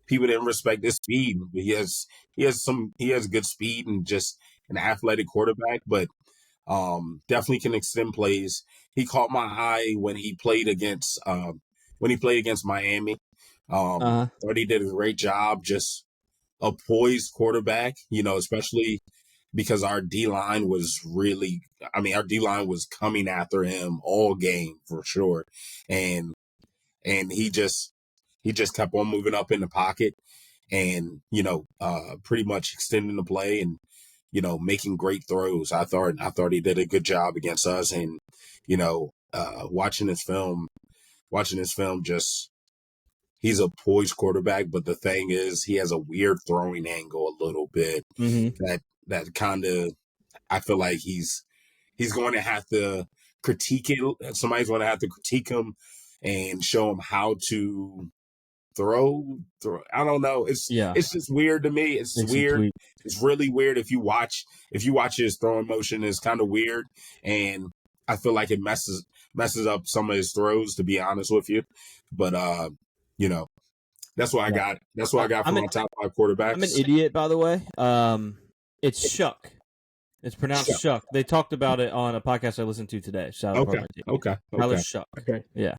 people didn't respect his speed. He has good speed and just an athletic quarterback, but definitely can extend plays. He caught my eye when he played against Miami. Thought he did a great job, just a poised quarterback, especially because our D-line was coming after him all game for sure. And he just kept on moving up in the pocket and, pretty much extending the play and, making great throws. I thought he did a good job against us. And, watching his film, just, he's a poised quarterback, but the thing is, he has a weird throwing angle a little bit. That kind of, I feel like he's going to have to critique it. Somebody's going to have to critique him and show him how to throw. I don't know. It's just weird to me. It's weird. It's really weird. If you watch his throwing motion, it's kind of weird, and I feel like it messes up some of his throws, to be honest with you. But that's what I got. That's what I got from my top five quarterbacks. I'm an idiot, by the way. It's Shuck. It's pronounced Shuck. They talked about it on a podcast I listened to today. Okay. Tyler Shuck. Okay. Yeah.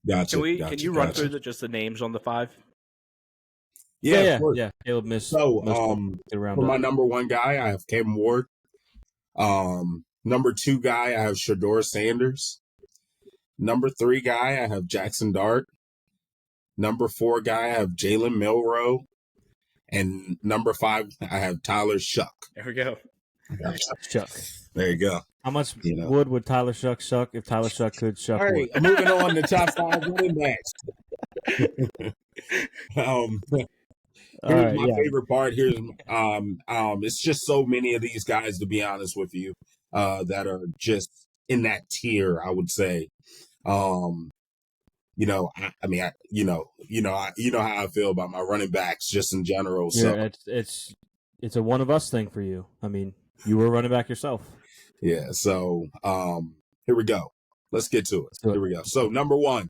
Gotcha. Can you run through just the names on the five? Yeah. Caleb missed. So, for my number one guy, I have Cam Ward. Number two guy, I have Shedeur Sanders. Number three guy, I have Jackson Dart. Number four guy, I have Jalen Milroe. And number five, I have Tyler Shuck. There we go. Shuck. There you go. How much wood would Tyler Shuck shuck if Tyler Shuck could shuck wood? All right, moving on to top five running backs. Here's my favorite part. Here's it's just so many of these guys, to be honest with you, that are just in that tier, I would say. You know how I feel about my running backs just in general. Yeah, so it's a one of us thing for you. I mean, you were a running back yourself. Yeah. So here we go. Let's get to it. Here we go. So number one.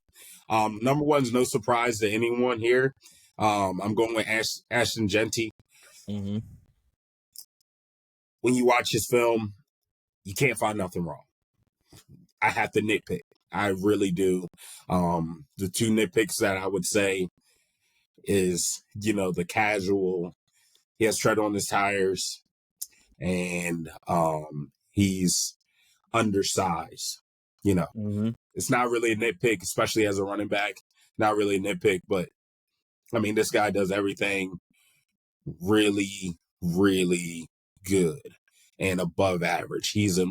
Number one's no surprise to anyone here. I'm going with Ashton Genty. Mm-hmm. When you watch his film, you can't find nothing wrong. I have to nitpick. I really do. The two nitpicks that I would say is, the casual. He has tread on his tires, and he's undersized. Mm-hmm. It's not really a nitpick, especially as a running back. Not really a nitpick, but I mean, this guy does everything really, really good and above average. He's just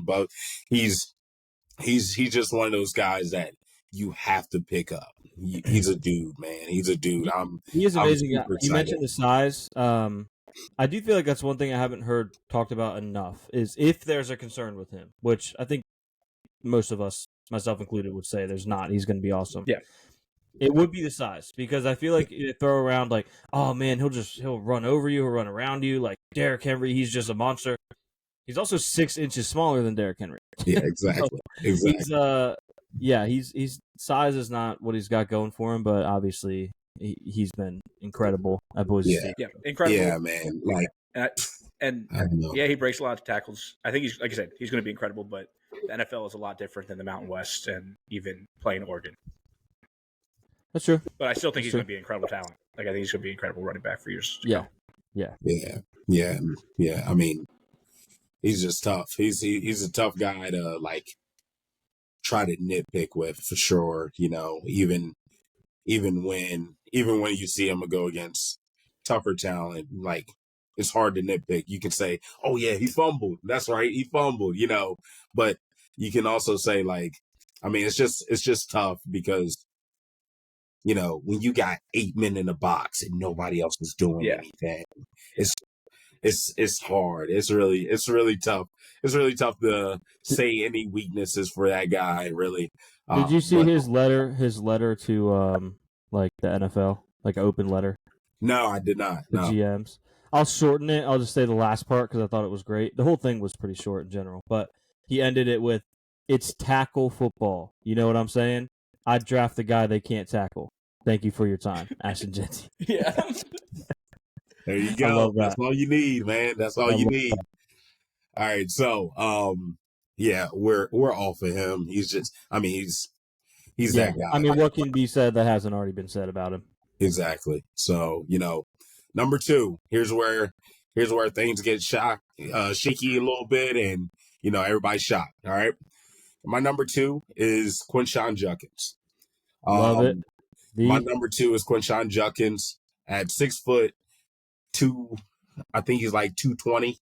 one of those guys that you have to pick up. He's a dude, man. He's a dude. He is amazing. You mentioned the size. I do feel like that's one thing I haven't heard talked about enough is if there's a concern with him, which I think most of us, myself included, would say there's not. He's going to be awesome. Yeah. It would be the size because I feel like you throw around like, oh man, he'll run over you, he'll run around you. Like Derrick Henry, he's just a monster. He's also 6 inches smaller than Derrick Henry. Yeah, exactly. So, he's size is not what he's got going for him, but obviously he's been incredible at Boise State. Yeah, incredible. Yeah, man. Like, and yeah, he breaks a lot of tackles. I think he's, like I said, he's going to be incredible. But the NFL is a lot different than the Mountain West and even playing Oregon. That's true. But I still think he's going to be an incredible talent. Like, I think he's going to be an incredible running back for years to come. Yeah. I mean, he's just tough. He's a tough guy to like try to nitpick with for sure. You know, even when you see him go against tougher talent, like it's hard to nitpick. You can say, "Oh yeah, he fumbled. That's right, he fumbled." You know, but you can also say like, I mean, it's just tough because, you know, when you got 8 men in the box and nobody else is doing anything, it's hard. It's really tough. It's really tough to say any weaknesses for that guy. Really. Did you see his letter to like the NFL, like an open letter? No, I did not. The GMs. I'll shorten it. I'll just say the last part because I thought it was great. The whole thing was pretty short in general, but he ended it with, "It's tackle football." You know what I'm saying? I'd draft the guy they can't tackle. Thank you for your time, Ashton Genty. Yeah. There you go. That's all you need, man. That's all you need. All right. So, yeah, we're off of him. He's just, I mean, he's that guy. I mean, what can be said that hasn't already been said about him? Exactly. So, you know, number 2, here's where things get shaky a little bit, and, you know, everybody's shocked. All right. My number 2 is Quinshon Judkins. Love it. My number 2 is Quinshon Judkins at 6'2". I think he's like 220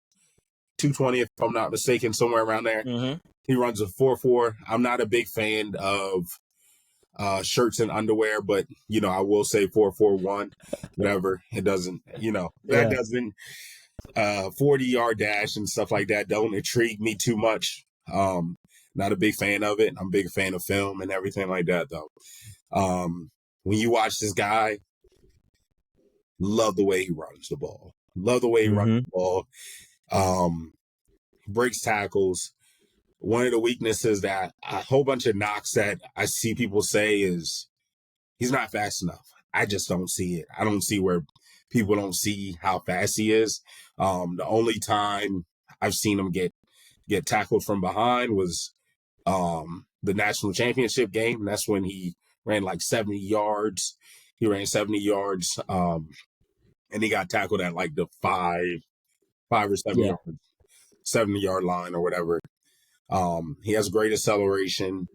if I'm not mistaken, somewhere around there. Mm-hmm. He runs a 4.4. I'm not a big fan of shirts and underwear, but, you know, I will say 4.41, whatever. It doesn't, you know, that doesn't 40-yard dash and stuff like that don't intrigue me too much. Not a big fan of it. I'm a big fan of film and everything like that, though. When you watch this guy, love the way he runs the ball. Love the way he runs the ball. Breaks tackles. One of the weaknesses that a whole bunch of knocks that I see people say is he's not fast enough. I just don't see it. I don't see where people don't see how fast he is. The only time I've seen him get tackled from behind was the national championship game. That's when he ran like 70 yards. He ran 70 yards, and he got tackled at like the 5 or 70-yard line or whatever. He has great acceleration.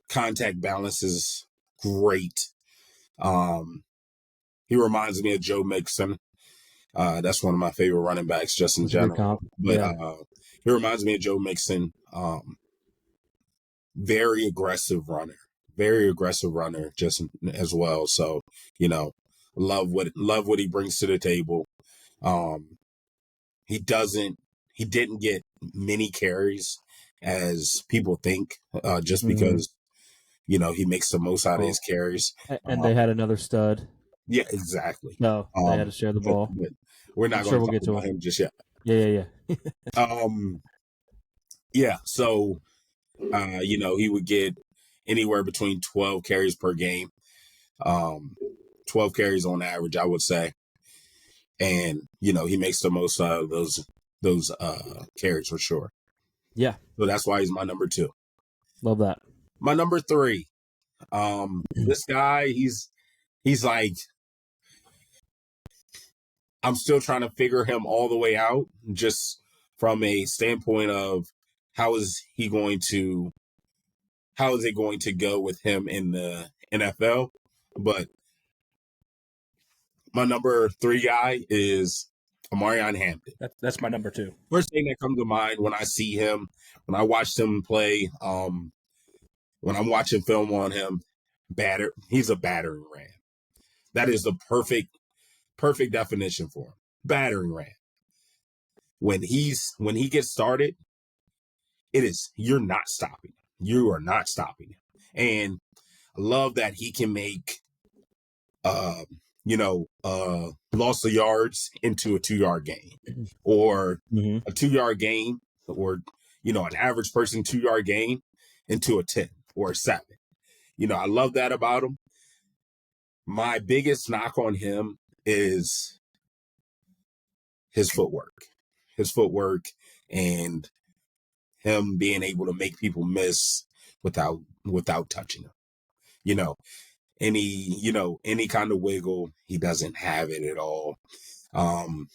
Contact balance is great. He reminds me of Joe Mixon. That's one of my favorite running backs just in general. But he reminds me of Joe Mixon. Very aggressive runner just as well. So, you know, love what he brings to the table. He didn't get many carries as people think, just because, you know, he makes the most out of his carries. And they had another stud. Yeah, exactly. No, they had to share the ball. But we're not going to talk about him just yet. Yeah. Yeah. So, you know, he would get anywhere between 12 carries per game. 12 carries on average, I would say. And, you know, he makes the most out of those carries for sure. Yeah. So that's why he's my number 2. Love that. My number 3. This guy, he's like, I'm still trying to figure him all the way out, just from a standpoint of how is it going to go with him in the NFL? But my number 3 guy is Amarion Hampton. That's my number 2. First thing that comes to mind when I see him, when I watched him play, when I'm watching film on him, he's a battering ram. That is the perfect definition for him. Battering ram. When he gets started, you're not stopping him. You are not stopping him. And I love that he can make loss of yards into a 2-yard gain, or a 2-yard gain, or, you know, an average person 2-yard gain into a 10 or a 7. You know, I love that about him. My biggest knock on him is his footwork. His footwork and him being able to make people miss without touching them. Any kind of wiggle, he doesn't have it at all. And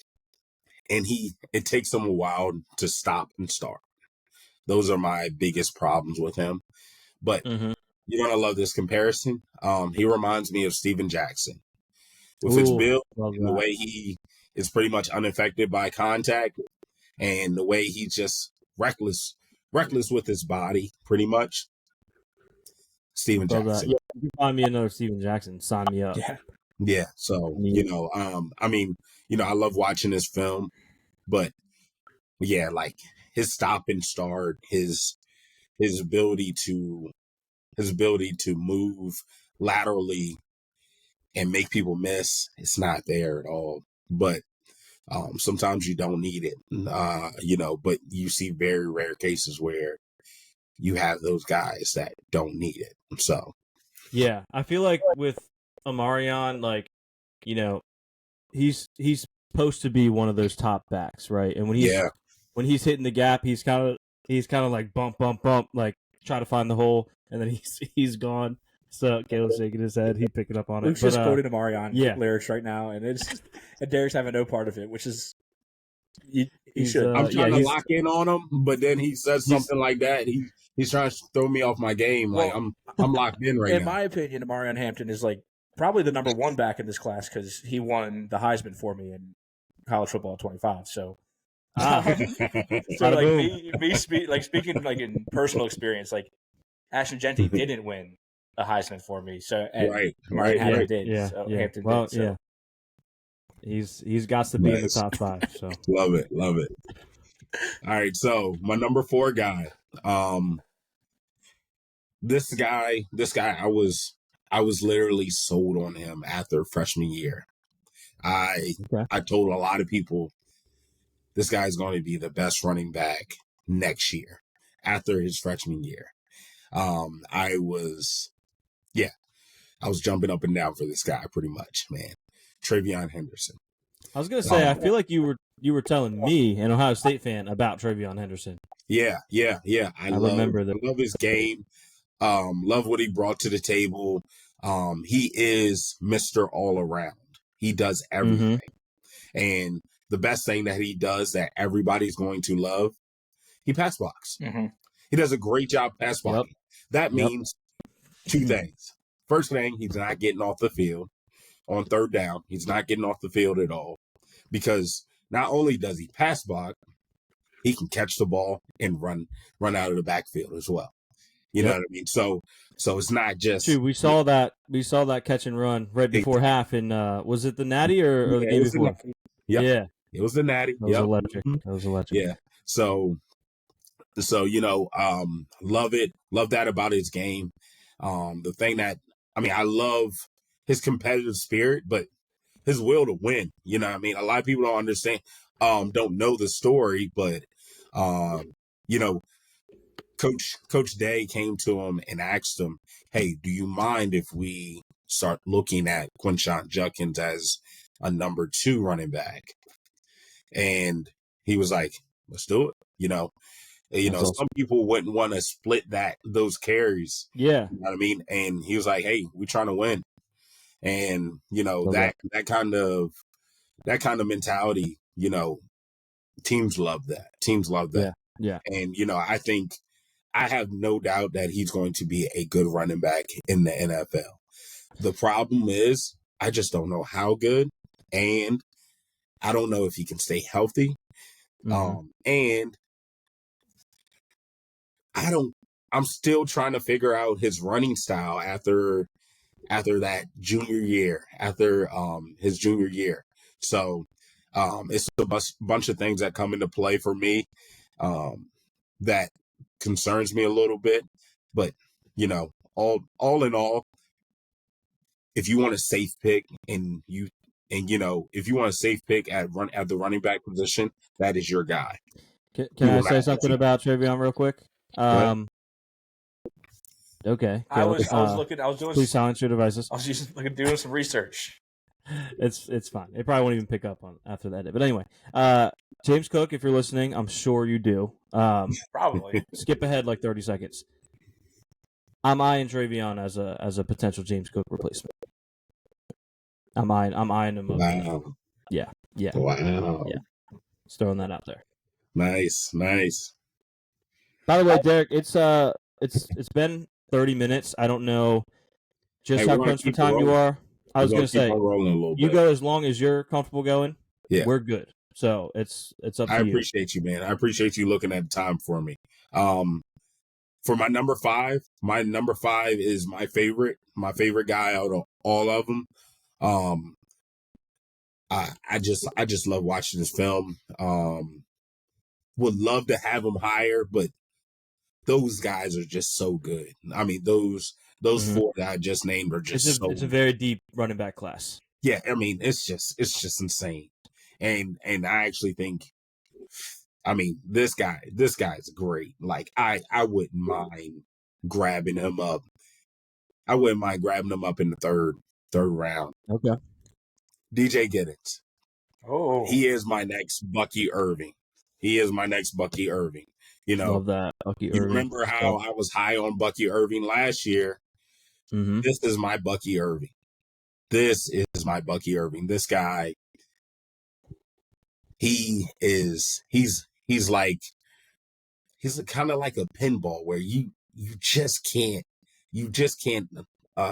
it takes him a while to stop and start. Those are my biggest problems with him. But you're gonna love this comparison. He reminds me of Steven Jackson with his build and the way he is pretty much unaffected by contact, and the way he's just reckless with his body, pretty much. Steven Jackson. Yeah, if you find me another Steven Jackson, sign me up. Yeah. So I love watching this film, but yeah, like his stop and start, his ability to move laterally and make people miss, it's not there at all. But sometimes you don't need it, but you see very rare cases where you have those guys that don't need it. So yeah, I feel like with Omarion, like, he's supposed to be one of those top backs, right? And when he's hitting the gap, he's kind of like bump, like try to find the hole, and then he's gone. So Caleb's shaking his head. He'd pick it up on it. Luke's just quoting Omarion lyrics right now, and Derrick's having no part of it, which is he should. I'm trying to lock in on him, but then he says something like that. He's trying to throw me off my game. Like I'm locked in right now. In my opinion, Omarion Hampton is like probably the number one back in this class because he won the Heisman for me in college football at 25. So, speaking like in personal experience, like Ashton Genty didn't win a Heisman for me. So right. Hampton did. Yeah, so yeah. Hampton well, did. So. Yeah. He's got to be in the top 5. So love it. All right, so my number 4 guy. This guy, I was literally sold on him after freshman year. I told a lot of people this guy's going to be the best running back next year after his freshman year. I was jumping up and down for this guy pretty much, man. TreVeyon Henderson. I was gonna say, I feel like you were telling me, an Ohio State fan, about TreVeyon Henderson. Yeah. I remember that. I love his game. Love what he brought to the table. He is Mr. All Around. He does everything. And the best thing that he does that everybody's going to love, he pass blocks. He does a great job pass blocking. That means 2 things. First thing, he's not getting off the field. On third down, he's not getting off the field at all, because not only does he pass block, he can catch the ball and run out of the backfield as well. You know what I mean? So it's not just. Dude, we saw that catch and run right before half, and was it the Natty or the game before? Yeah, it was the Natty. That was electric. That was electric. Yeah. So love it. Love that about his game. The thing that I love his competitive spirit, but his will to win. You know what I mean? A lot of people don't understand, don't know the story, but Coach Day came to him and asked him, "Hey, do you mind if we start looking at Quinshon Judkins as a number 2 running back?" And he was like, "Let's do it." Some people wouldn't want to split those carries. Yeah. You know what I mean? And he was like, "Hey, we're trying to win." And, that kind of mentality, teams love that. Teams love that. Yeah. And, I have no doubt that he's going to be a good running back in the NFL. The problem is I just don't know how good, and I don't know if he can stay healthy. And I'm still trying to figure out his running style after that junior year, his junior year. So it's a bunch of things that come into play for me that concerns me a little bit. But, all in all, if you want a safe pick if you want a safe pick at the running back position, that is your guy. Can I say something about TreVeyon real quick? Okay. I was doing. Please silence your devices. I was doing some research. It's fine. It probably won't even pick up on after that. But anyway, James Cook, if you're listening, I'm sure you do. Probably skip ahead like 30 seconds. I'm eyeing Travion as a potential James Cook replacement. I'm eyeing him up. Wow. Yeah. Wow. Yeah. Just throwing that out there. Nice. By the way, Derek, it's been 30 minutes. I don't know just how crunched for time you are. I was going to say, you go as long as you're comfortable going. Yeah, we're good. So it's up to you. I appreciate you, man. I appreciate you looking at the time for me. For my number 5 is my favorite guy out of all of them. I just love watching this film. Would love to have him higher, but those guys are just so good. I mean, those Mm-hmm. 4 that I just named are just it's a very deep running back class. Yeah, I mean, it's just insane. And I actually think, I mean, this guy's great. Like I wouldn't mind grabbing him up. I wouldn't mind grabbing him up in the third round. Okay. DJ Giddens. Oh, he is my next Bucky Irving. You know, love that Bucky Irving. You remember how I was high on Bucky Irving last year? Mm-hmm. This is my Bucky Irving. This guy, he's kind of like a pinball where you just can't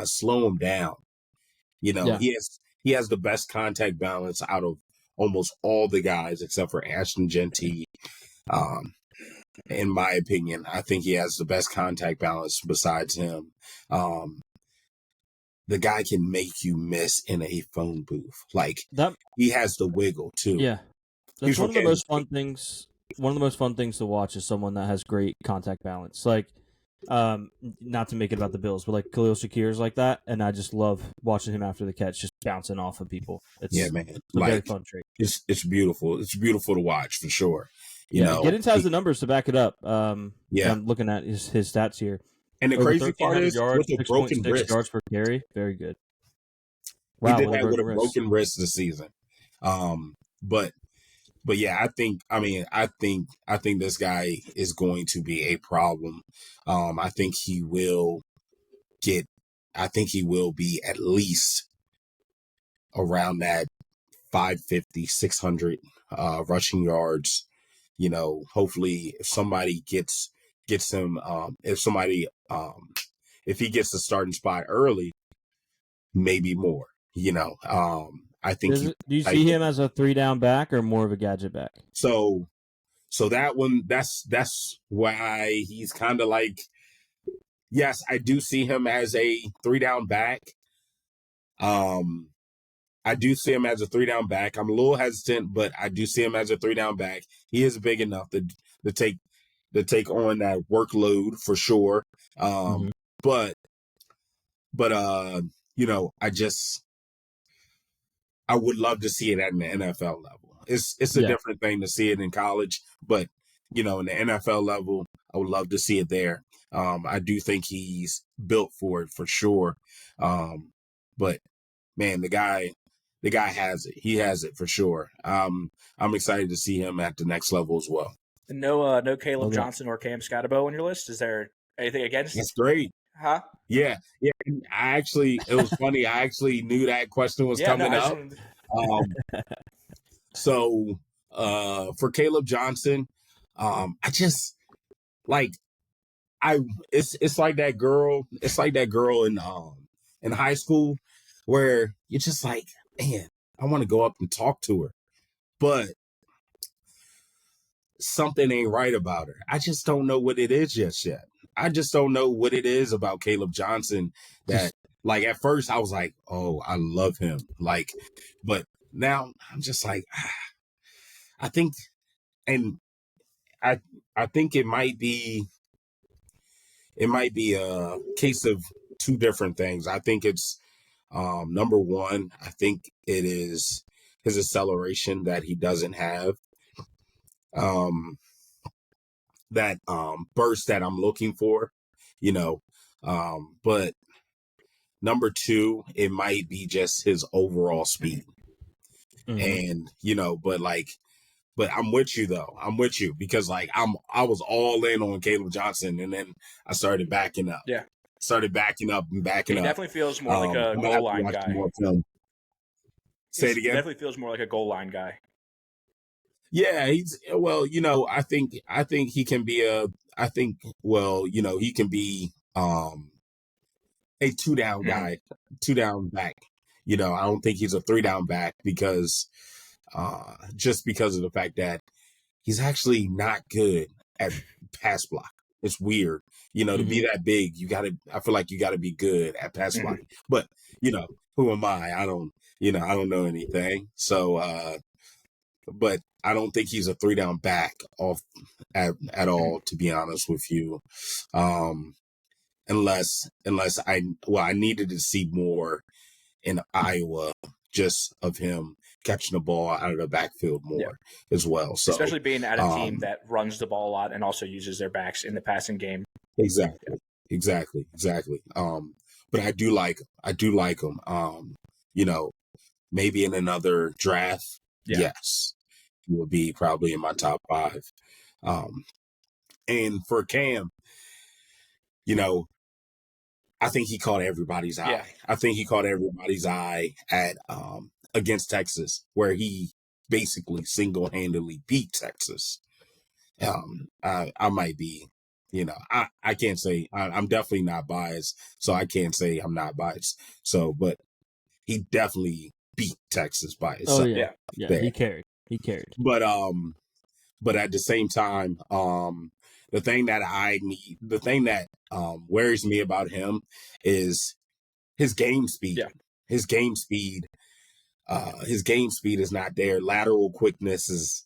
slow him down. You know, he has the best contact balance out of almost all the guys except for Ashton Genty. In my opinion, I think he has the best contact balance besides him. The guy can make you miss in a phone booth. Like he has the wiggle too. Yeah, that's one of the most fun things. One of the most fun things to watch is someone that has great contact balance. Like, not to make it about the Bills, but like Khalil Shakir's like that, and I just love watching him after the catch, just bouncing off of people. It's man, it's a very fun trait. It's beautiful. It's beautiful to watch for sure. You know, Giddens has the numbers to back it up. I'm looking at his stats here. And the crazy part is yards, with a broken wrist. yards per carry, very good. Wow, he did that with a broken wrist this season. But yeah, I think this guy is going to be a problem. I think he will be at least around that 550, 600 rushing yards. You know, hopefully if somebody gets him, if he gets the starting spot early, maybe more. You know, I think. Do you see him as a 3-down back or more of a gadget back? So that one, that's why he's kind of like, yes, I do see him as a 3-down back. I do see him as a 3-down back. I'm a little hesitant, but I do see him as a 3-down back. He is big enough to take on that workload for sure. But you know, I would love to see it at an NFL level. It's a different thing to see it in college, but you know, in the NFL level, I would love to see it there. I do think he's built for it for sure. But man, the guy has it. He has it for sure. I'm excited to see him at the next level as well. No Caleb Johnson or Cam Scotabo on your list. Is there anything against? That's great. Huh? Yeah. It was funny. I actually knew that question was coming up. So for Caleb Johnson, it's like that girl. It's like that girl in high school where you're just like, man, I want to go up and talk to her, but something ain't right about her. I just don't know what it is just yet. I just don't know what it is about Caleb Johnson that, like, at first I was like, oh, I love him. Like, but now I'm just like, I think it might be a case of two different things. I think it's number one, I think it is his acceleration that he doesn't have. That burst that I'm looking for, you know, But number 2, it might be just his overall speed. And, but I'm with you though. I'm with you because I was all in on Caleb Johnson, and then I started backing up. Yeah. Started backing up and backing up. He definitely feels more like a goal line guy. Say it again. Definitely feels more like a goal line guy. Yeah, I think he can be he can be a 2-down guy, 2-down back. I don't think he's a 3-down back because just because of the fact that he's actually not good at pass block. It's weird. To be that big, I feel like you gotta be good at pass blocking. But, who am I? I don't know anything. So but I don't think he's a 3-down back at all, to be honest with you. Unless I needed to see more in Iowa just of him catching the ball out of the backfield more as well. So especially being at a team that runs the ball a lot and also uses their backs in the passing game. Exactly. But I do like him. Maybe in another draft, yes, he will be probably in my top 5. And for Cam, I think he caught everybody's eye. Yeah. I think he caught everybody's eye at against Texas, where he basically single-handedly beat Texas. I might be, I can't say I'm definitely not biased, so I can't say I'm not biased. So, but he definitely beat Texas by himself. Oh yeah, he carried. But at the same time, the thing that worries me about him is his game speed. Yeah. His game speed is not there. Lateral quickness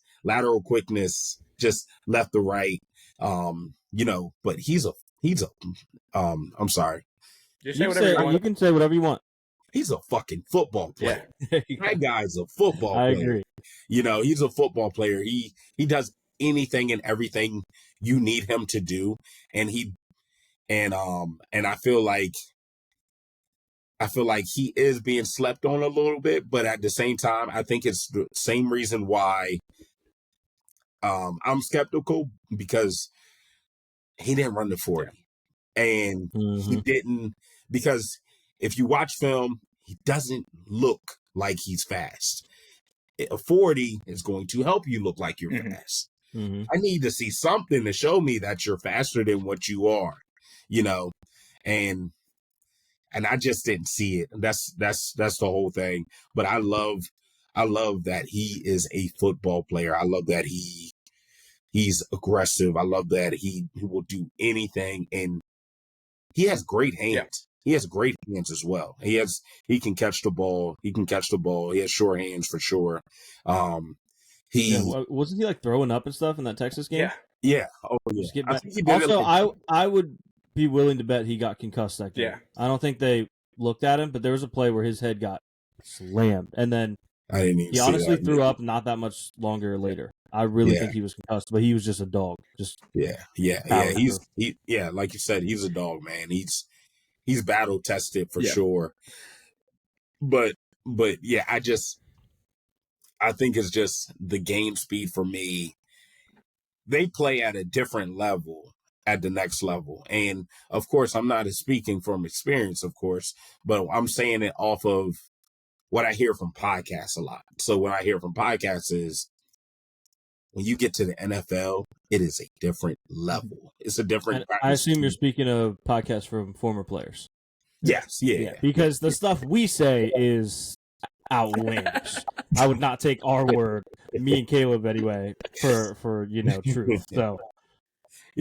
just left to right. But he's a I'm sorry. You can say whatever you want. He's a fucking football player. Yeah. That guy's a football player. I agree. He's a football player. He does anything and everything you need him to do. And I feel like he is being slept on a little bit, but at the same time, I think it's the same reason why I'm skeptical, because he didn't run the 40. And he didn't, because if you watch film, he doesn't look like he's fast. A 40 is going to help you look like you're fast. I need to see something to show me that you're faster than what you are, and I just didn't see it. That's the whole thing. But I love that he is a football player. I love that he's aggressive. I love that he will do anything, and he has great hands. Yeah. He has great hands as well. He can catch the ball. He has sure hands for sure. Wasn't he like throwing up and stuff in that Texas game? Yeah. Oh yeah. I would be willing to bet he got concussed that game. Yeah. I don't think they looked at him, but there was a play where his head got slammed, and then I didn't even he honestly threw up not that much longer later. I really think he was concussed, but he was just a dog. Yeah. Like you said, he's a dog, man. He's battle tested for sure. But yeah, I think it's just the game speed for me. They play at a different level at the next level. And of course, I'm not speaking from experience, of course, but I'm saying it off of what I hear from podcasts a lot. So what I hear from podcasts is, when you get to the NFL, it is a different level. It's a different. I assume you're speaking of podcasts from former players. Yes, yeah. Because the stuff we say is outlandish. I would not take our word, me and Caleb anyway, for truth. So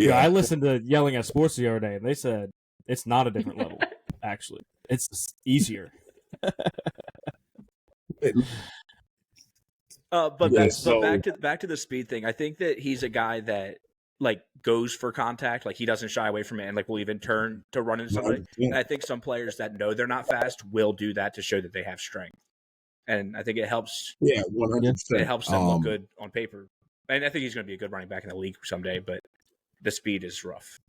I listened to Yelling at Sports the other day, and they said it's not a different level. Actually, it's easier. Back to the speed thing. I think that he's a guy that goes for contact. He doesn't shy away from it, and will even turn to run into somebody. Yeah. And I think some players that know they're not fast will do that to show that they have strength. And I think it helps. Yeah, 100%. It helps them look good on paper. And I think he's going to be a good running back in the league someday. But the speed is rough.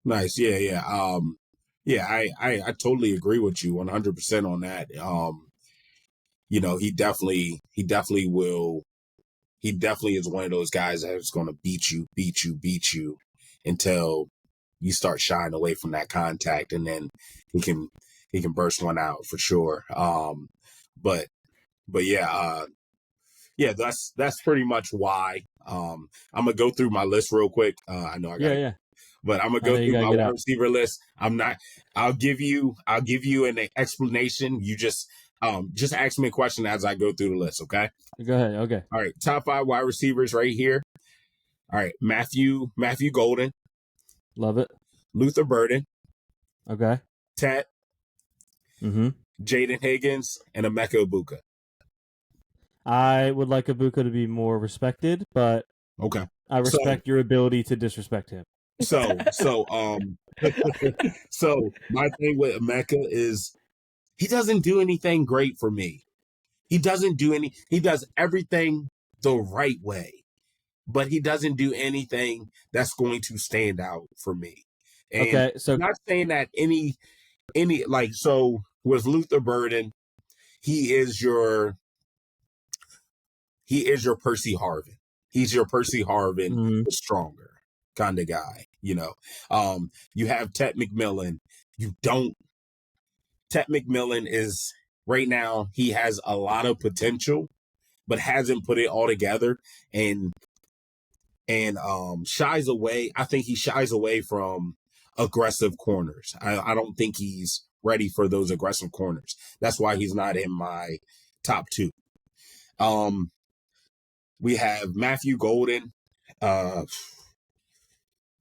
Nice. Yeah, yeah. Yeah, I totally agree with you 100% on that. He definitely is one of those guys that's going to beat you until you start shying away from that contact, and then he can burst one out for sure. But yeah, yeah, that's pretty much why. I'm gonna go through my list real quick. I know I got Yeah. but I'm gonna go through my wide receiver list. I'll give you an explanation. You just ask me a question as I go through the list, okay? Go ahead. Okay. All right, top 5 wide receivers right here. All right, Matthew Golden. Love it. Luther Burden. Okay. Tet. Mm-hmm. Jaden Higgins and Emeka Egbuka. I would like Egbuka to be more respected, but okay, I respect your ability to disrespect him. So my thing with Emeka is he doesn't do anything great for me. He does everything the right way, but he doesn't do anything that's going to stand out for me. And okay, so I'm not saying that any like, so with Luther Burden, he is your Percy Harvin. He's your Percy Harvin, but stronger kind of guy, you know. You have Tet McMillan. Tet McMillan is right now, he has a lot of potential, but hasn't put it all together and shies away. I think he shies away from aggressive corners. I don't think he's ready for those aggressive corners. That's why he's not in my top 2. We have Matthew Golden.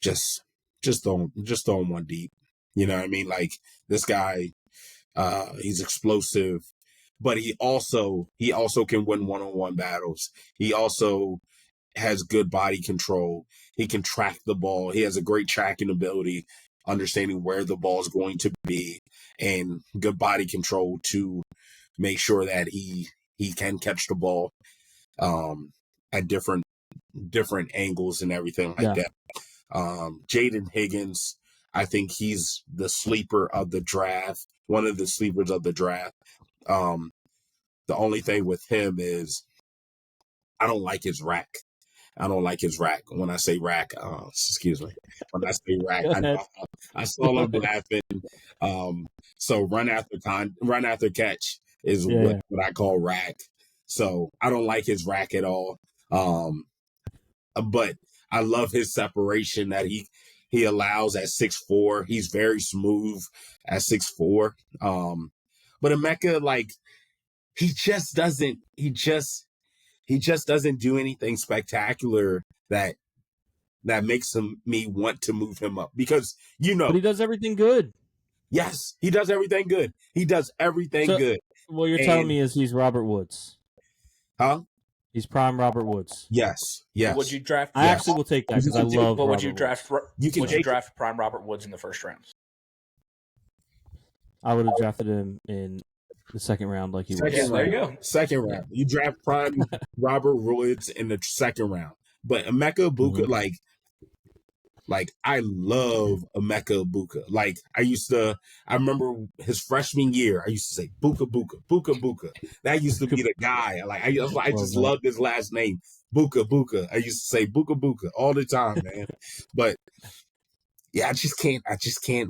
Just throwing one deep. You know what I mean? Like, this guy, he's explosive, but he also can win one-on-one battles. He also has good body control. He can track the ball. He has a great tracking ability, understanding where the ball is going to be, and good body control to make sure that he can catch the ball at different angles and everything like that. Jaden Higgins, I think he's the sleeper of the draft, one of the sleepers of the draft. The only thing with him is I don't like his rack. When I say rack, excuse me. When I say rack, I saw him laughing. So run after catch is what I call rack. So I don't like his rack at all. But I love his separation that he allows at 6'4". He's very smooth at 6'4". But Emeka, like, he just doesn't do anything spectacular that makes me want to move him up, because but he does everything good. Yes, he does everything good. Good. What you're telling me is he's Robert Woods. Huh? He's prime Robert Woods. Yes. Would you draft? I actually will take that because I love. But would you draft? Would you draft prime Robert Woods in the first round? I would have drafted him in the second round, like he was. There you go. Second round. You draft prime Robert Woods in the second round. But Emeka Egbuka, like I love Emeka Egbuka. Like, I remember his freshman year, I used to say Buka Buka, Buka Buka. That used to be the guy. Like, I just loved his last name, Buka Buka. I used to say Buka Buka all the time, man. But yeah, I just can't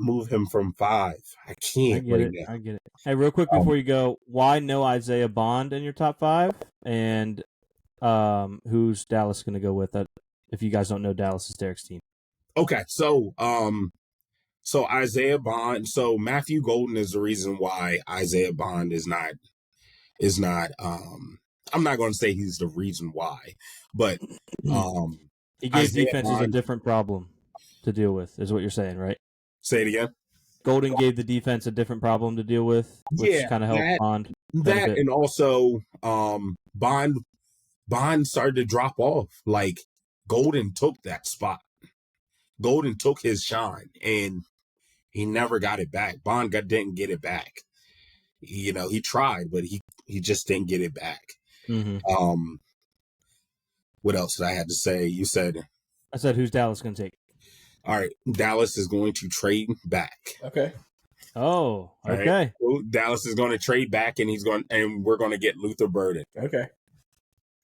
move him from 5. I can't. I get it. Hey, real quick before you go, why no Isaiah Bond in your top 5? And who's Dallas going to go with? That, if you guys don't know, Dallas is Derrick's team. Okay, so Isaiah Bond, so Matthew Golden is the reason why Isaiah Bond is not I'm not going to say he's the reason why, but he gave defenses a different problem to deal with, is what you're saying, right? Say it again. Golden gave the defense a different problem to deal with, which kind of helped Bond. That, and also Bond started to drop off. Like, Golden took that spot. Golden took his shine, and he never got it back. Bond didn't get it back. He tried, but he just didn't get it back. What else did I have to say? I said, who's Dallas going to take? All right, Dallas is going to trade back. Okay. Oh, okay. Right? Well, Dallas is going to trade back, and we're going to get Luther Burden. Okay.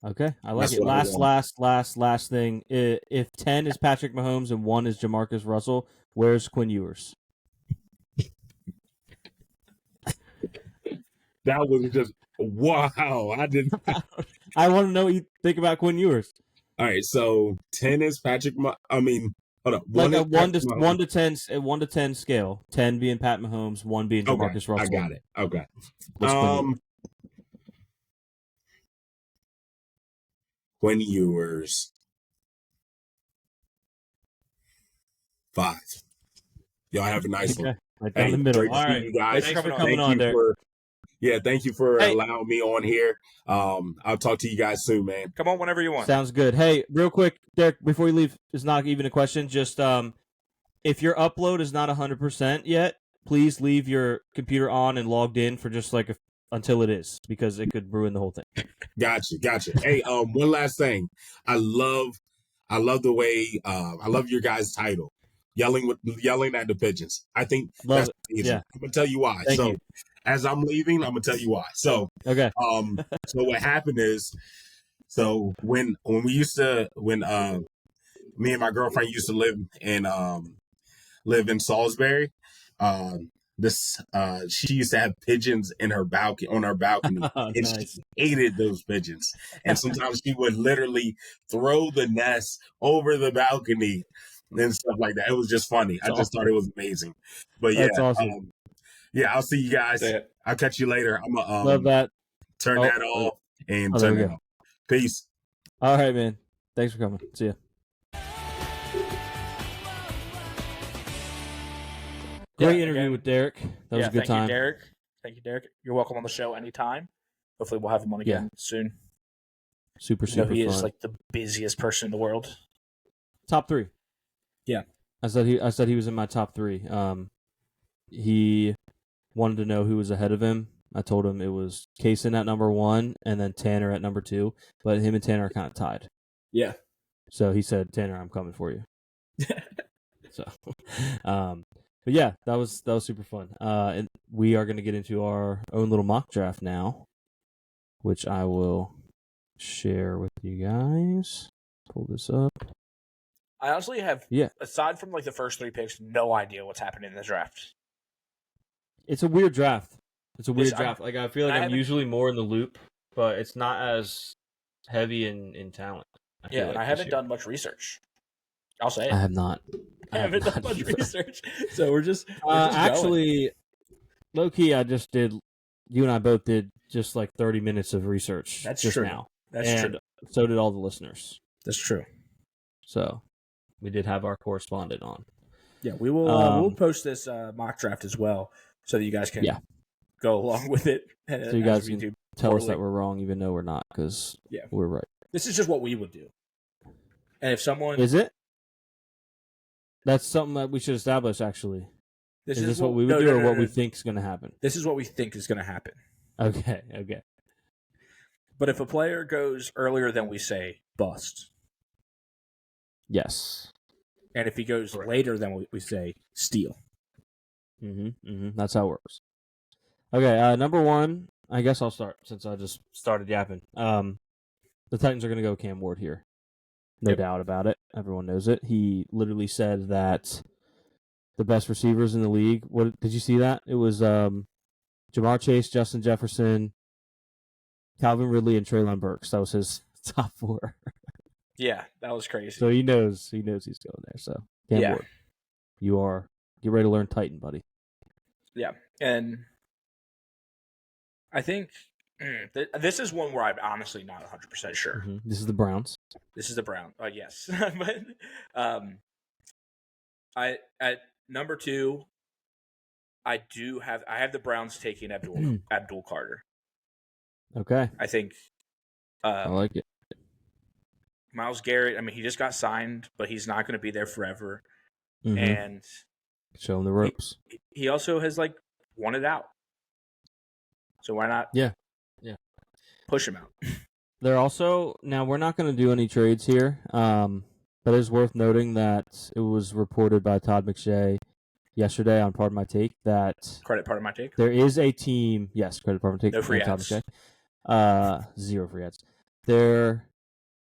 Okay, I like it. Last thing. If 10 is Patrick Mahomes and 1 is Jamarcus Russell, where's Quinn Ewers? That was just wow. I didn't. I want to know what you think about Quinn Ewers. All right, so 10 is Patrick. Hold on. Like a 1 to 10 scale. 10 being Pat Mahomes, 1 being Jamarcus Russell. I got it. Okay. Quinn Ewers 5. Y'all have a nice one. Right down the middle. All right, you guys. Thanks for coming on, Derek. Thank you for allowing me on here. I'll talk to you guys soon, man. Come on whenever you want. Sounds good. Hey, real quick, Derek, before you leave, it's not even a question. Just if your upload is not 100% yet, please leave your computer on and logged in for just like until it is, because it could ruin the whole thing. Gotcha. Hey, one last thing. I love the way I love your guys' title. Yelling at the pigeons. I think that's amazing. Yeah. I'm gonna tell you why. Thank you. As I'm leaving, I'm gonna tell you why. So okay. So what happened is, when me and my girlfriend used to live in Salisbury, she used to have pigeons on her balcony, and nice. she hated those pigeons. And sometimes she would literally throw the nest over the balcony and stuff like that. It was just funny. I just thought it was amazing. But that's awesome. I'll see you guys. I'll catch you later. I'm gonna love that. Turn that off and turn it on. Peace. All right, man. Thanks for coming. See ya. Great interview with Derek. That was a good time. Thank you, Derek. Thank you, Derek. You're welcome on the show anytime. Hopefully, we'll have him on again soon. Super fun. He is like the busiest person in the world. Top 3. Yeah, I said he was in my top 3. He wanted to know who was ahead of him. I told him it was Kaysen at number 1 and then Tanner at number 2, but him and Tanner are kind of tied. Yeah. So he said, "Tanner, I'm coming for you." So, but yeah, that was super fun. And we are going to get into our own little mock draft now, which I will share with you guys. Pull this up. I honestly have, aside from like the first 3 picks, no idea what's happening in the draft. It's a weird draft. Like I feel like I'm usually more in the loop, but it's not as heavy in talent. I haven't done much research. I'll say it. I have not. I haven't done much research, so we're just actually low key. I just did. You and I both did just like 30 minutes of research. That's just true. Now. That's true. So did all the listeners. That's true. So we did have our correspondent on. Yeah, we will. We'll post this mock draft as well, so that you guys can go along with it. So you guys can tell us that we're wrong, even though we're not, because we're right. This is just what we would do. And if someone is it, that's something that we should establish. Actually, is this what we would do, or what we think is going to happen? This is what we think is going to happen. Okay. But if a player goes earlier than we say, bust. Yes. And if he goes later than we say, steal. That's how it works. Okay, number 1, I guess I'll start since I just started yapping. The Titans are going to go Cam Ward here. No doubt about it. Everyone knows it. He literally said that the best receivers in the league, what did you see that? It was Jamar Chase, Justin Jefferson, Calvin Ridley, and Treylon Burks. That was his top 4. Yeah, that was crazy. So he knows he's going there. So Cam Ward, get ready to learn Titan, buddy. Yeah, and I think this is one where I'm honestly not 100% sure. This is the Browns. This is the Browns. Yes, but I at number 2, I have the Browns taking Abdul Carter. Okay, I think I like it. Myles Garrett, I mean, he just got signed, but he's not going to be there forever. And show him the ropes. He also has won it out. So why not? Yeah. Push him out. They're also now we're not going to do any trades here, but But it is worth noting that it was reported by Todd McShay yesterday on Part of My Take that credit Part of My Take. There is a team. Yes, credit Part of My Take. No free Todd ads. McShay. 0 free ads. There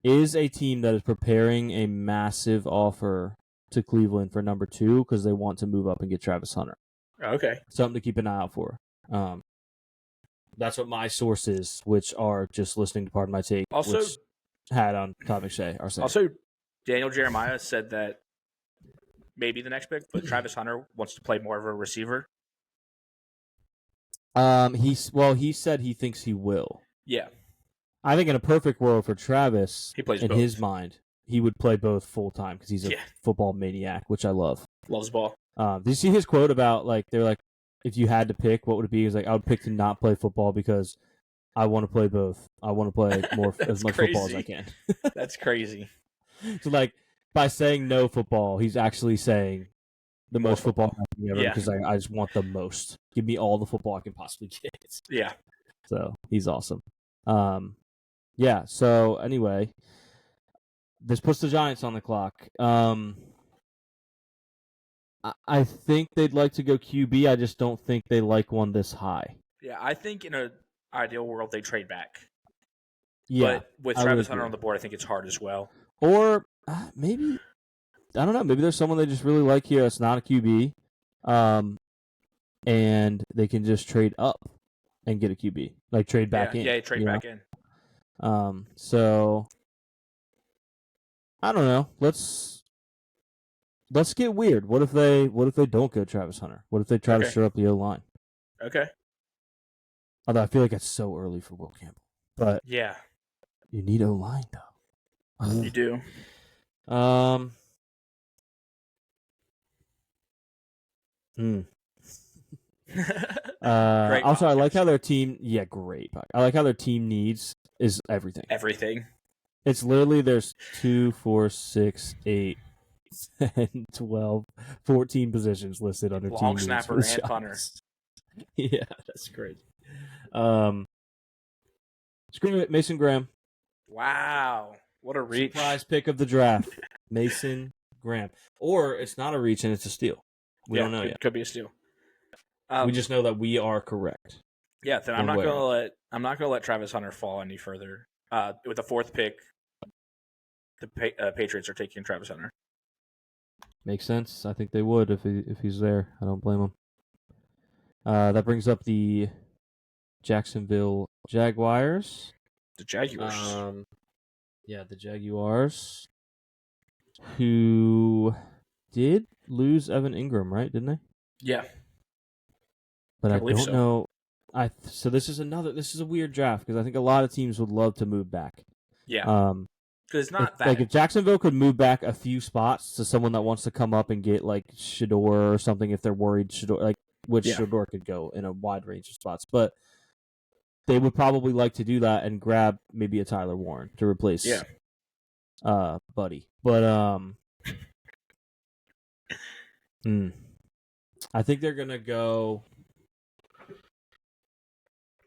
is a team that is preparing a massive offer to Cleveland for number 2 because they want to move up and get Travis Hunter. Okay. Something to keep an eye out for. That's what my sources, which are just listening to Part of My Take, also which had on Todd McShay, are saying. Also, Daniel Jeremiah said that maybe the next pick, but Travis Hunter wants to play more of a receiver. He said he thinks he will. Yeah. I think in a perfect world for Travis, he plays in both. His mind, he would play both full time because he's a football maniac, which I love. Loves ball. Did you see his quote about they're like, if you had to pick, what would it be? He was like, I would pick to not play football because I want to play both. I want to play more as much football as I can. That's crazy. So by saying no football, he's actually saying the most football ever because I just want the most. Give me all the football I can possibly get. Yeah. So he's awesome. Yeah. So anyway, this puts the Giants on the clock. I think they'd like to go QB. I just don't think they like one this high. Yeah, I think in an ideal world they trade back. Yeah, but with Travis Hunter on the board, I think it's hard as well. Or maybe I don't know. Maybe there's someone they just really like here that's not a QB, and they can just trade up and get a QB, trade back in. Yeah, trade back in. So I don't know. Let's get weird. What if they don't go Travis Hunter? What if they try to shore up the O-line? Okay. Although I feel like it's so early for Will Campbell. But yeah, you need O-line though. You do. I'm sorry. I like how their team. Yeah, great. I like how their team needs is everything. Everything. It's literally there's 2, 4, 6, 8, 10, 12, 14 positions listed under long team snapper needs and punter. Yeah, that's crazy. Screw it, Mason Graham. Wow, what a reach! Surprise pick of the draft, Mason Graham. Or it's not a reach and it's a steal. We don't know yet. Could be a steal. We just know that we are correct. Yeah, then I'm not gonna let Travis Hunter fall any further. With the 4th pick, the Patriots are taking Travis Hunter. Makes sense. I think they would if he's there. I don't blame him. That brings up the Jacksonville Jaguars. The Jaguars. Yeah, the Jaguars, who did lose Evan Ingram, right? Didn't they? Yeah. But I don't know. So this is a weird draft because I think a lot of teams would love to move back. Yeah. Because it's not if Jacksonville could move back a few spots to someone that wants to come up and get Shedeur or something if they're worried Shedeur Shedeur could go in a wide range of spots, but they would probably like to do that and grab maybe a Tyler Warren to replace Buddy. But I think they're gonna go.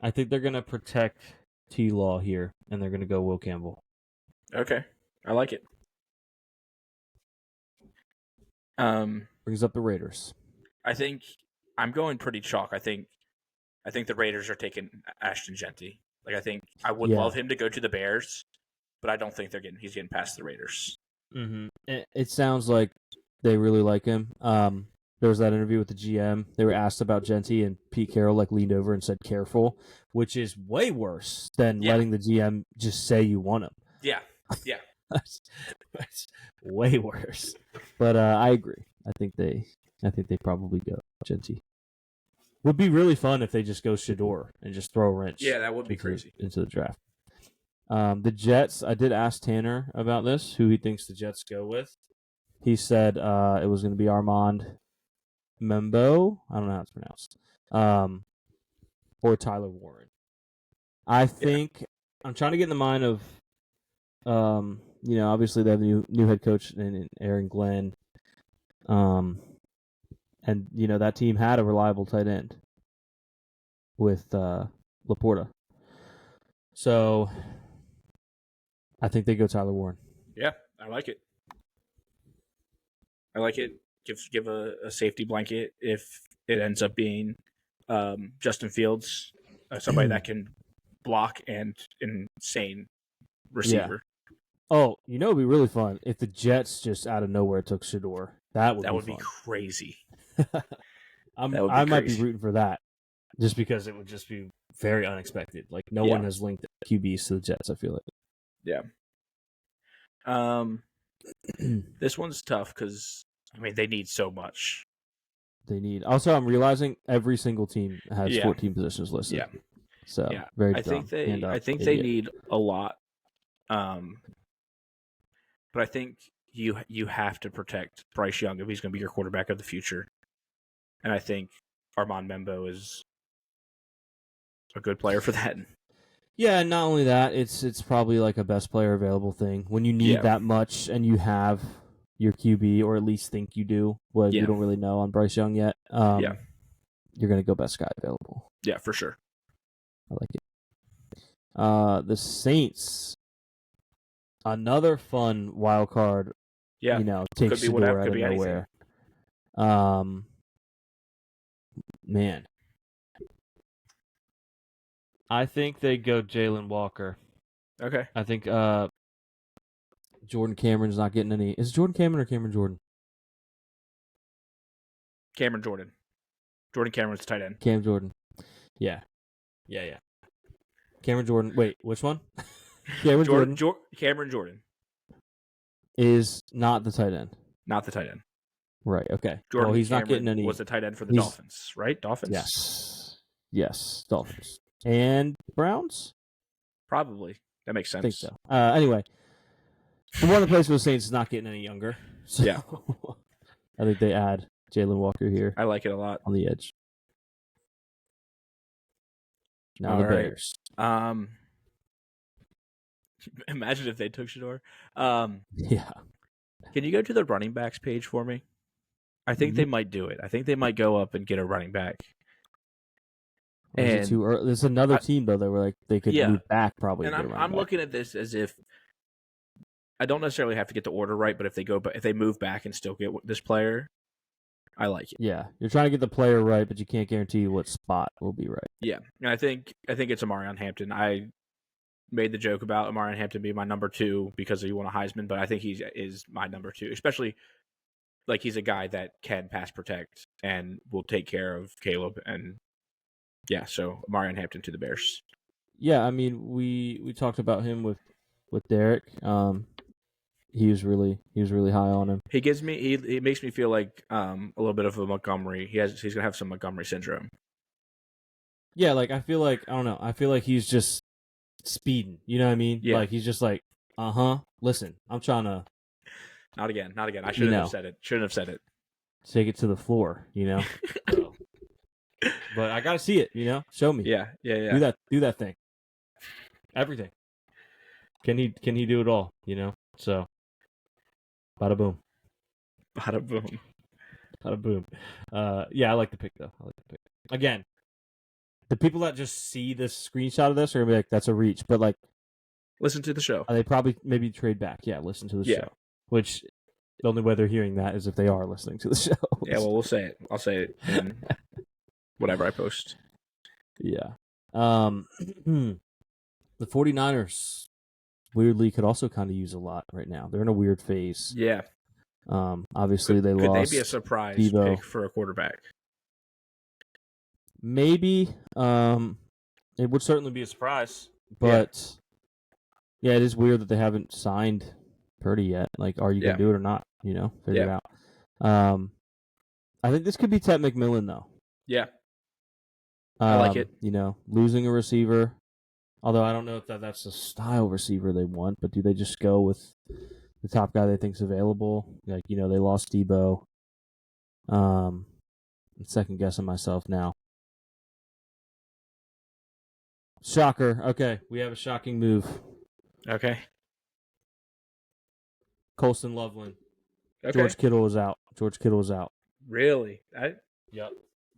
I think they're gonna protect T-Law here, and they're gonna go Will Campbell. Okay, I like it. Brings up the Raiders. I think I'm going pretty chalk. I think the Raiders are taking Ashton Genty. I think I would love him to go to the Bears, but I don't think he's getting past the Raiders. Mm-hmm. It sounds like they really like him. There was that interview with the GM. They were asked about Genty, and Pete Carroll leaned over and said "careful," which is way worse than letting the GM just say you want him. Yeah. That's way worse. But I agree. I think they probably go Genty. Would be really fun if they just go Shedeur and just throw a wrench. Yeah, that would be crazy into the draft. The Jets. I did ask Tanner about this, who he thinks the Jets go with. He said it was going to be Armand Membo. I don't know how it's pronounced. Or Tyler Warren. I think I'm trying to get in the mind of. Obviously they have a new head coach in Aaron Glenn. And that team had a reliable tight end with Laporta. So I think they go Tyler Warren. Yeah, I like it. I like it. Give a safety blanket if it ends up being Justin Fields, somebody that can block and insane receiver. Yeah. Oh, it'd be really fun if the Jets just out of nowhere took Shador. That would be crazy. I might be rooting for that, just because it would just be very unexpected. Like no one has linked QBs to the Jets. I feel like. Yeah. This one's tough because they need so much. They need. Also, I'm realizing every single team has 14 positions listed. Yeah. So very. I think they need a lot. But I think you have to protect Bryce Young if he's going to be your quarterback of the future. And I think Armand Membo is a good player for that. Yeah, and not only that, it's probably like a best player available thing. When you need that much and you have your QB, or at least think you do, you don't really know on Bryce Young yet, you're going to go best guy available. Yeah, for sure. I like it. The Saints, another fun wild card. Yeah, takes Shador out of nowhere. Man, I think they go Jalen Walker. Okay. I think Jordan Cameron's not getting any. Is it Jordan Cameron or Cameron Jordan? Cameron Jordan. Jordan Cameron's tight end. Cam Jordan. Yeah. Cameron Jordan. Wait, which one? Cameron Jordan. Cameron Jordan is not the tight end. Not the tight end. Right. Okay. Jordan he's Cameron not getting any. Was the tight end for the Dolphins, right? Dolphins. Yes. Dolphins and Browns. Probably. That makes sense. I think so. Anyway, the one that plays for the Saints is not getting any younger. So yeah. I think they add Jalen Walker here. I like it a lot. On the edge. Now the Bears. Imagine if they took Shador. Yeah. Can you go to the running backs page for me? I think they might do it. I think they might go up and get a running back. And there's another team though that were like they could move back probably. And I'm looking at this as if I don't necessarily have to get the order right, but if they move back and still get this player, I like it. Yeah, you're trying to get the player right, but you can't guarantee what spot will be right. Yeah, and I think it's Amarion Hampton. I made the joke about Amarion Hampton being my number 2 because he won a Heisman, but I think he is my number 2, especially like he's a guy that can pass protect and will take care of Caleb. And yeah, so Amarion Hampton to the Bears. Yeah, I mean we talked about him with Derrick. He was really high on him. He makes me feel like a little bit of a Montgomery. He's gonna have some Montgomery syndrome. Yeah, like I feel like he's just speeding. You know what I mean? Yeah. Like he's just like, listen, I'm trying to. Not again. I shouldn't have said it. Take it to the floor, So. But I gotta see it, Show me. Yeah. Do that thing. Everything. Can he do it all? So. Bada boom. Bada boom. Bada boom. Yeah, I like the pick though. Again, the people that just see this screenshot of this are gonna be like, "That's a reach," but like, listen to the show. They probably maybe trade back. Yeah, listen to the show. Which the only way they're hearing that is if they are listening to the show. Yeah, well, we'll say it. I'll say it in whatever I post. Yeah. The 49ers weirdly could also kind of use a lot right now. They're in a weird phase. Yeah. Obviously they lost. Could they be a surprise pick for a quarterback? Maybe. It would certainly be a surprise. But yeah, it is weird that they haven't signed Purdy yet. Like, are you gonna do it or not? Figure it out. I think this could be Ted McMillan though. Yeah. I like it. Losing a receiver. Although I don't know if that's the style receiver they want, but do they just go with the top guy they think's available? Like, they lost Debo. I'm second guessing myself now. Shocker. Okay, we have a shocking move. Okay. Colston Loveland. Okay. George Kittle is out. Really? Yep.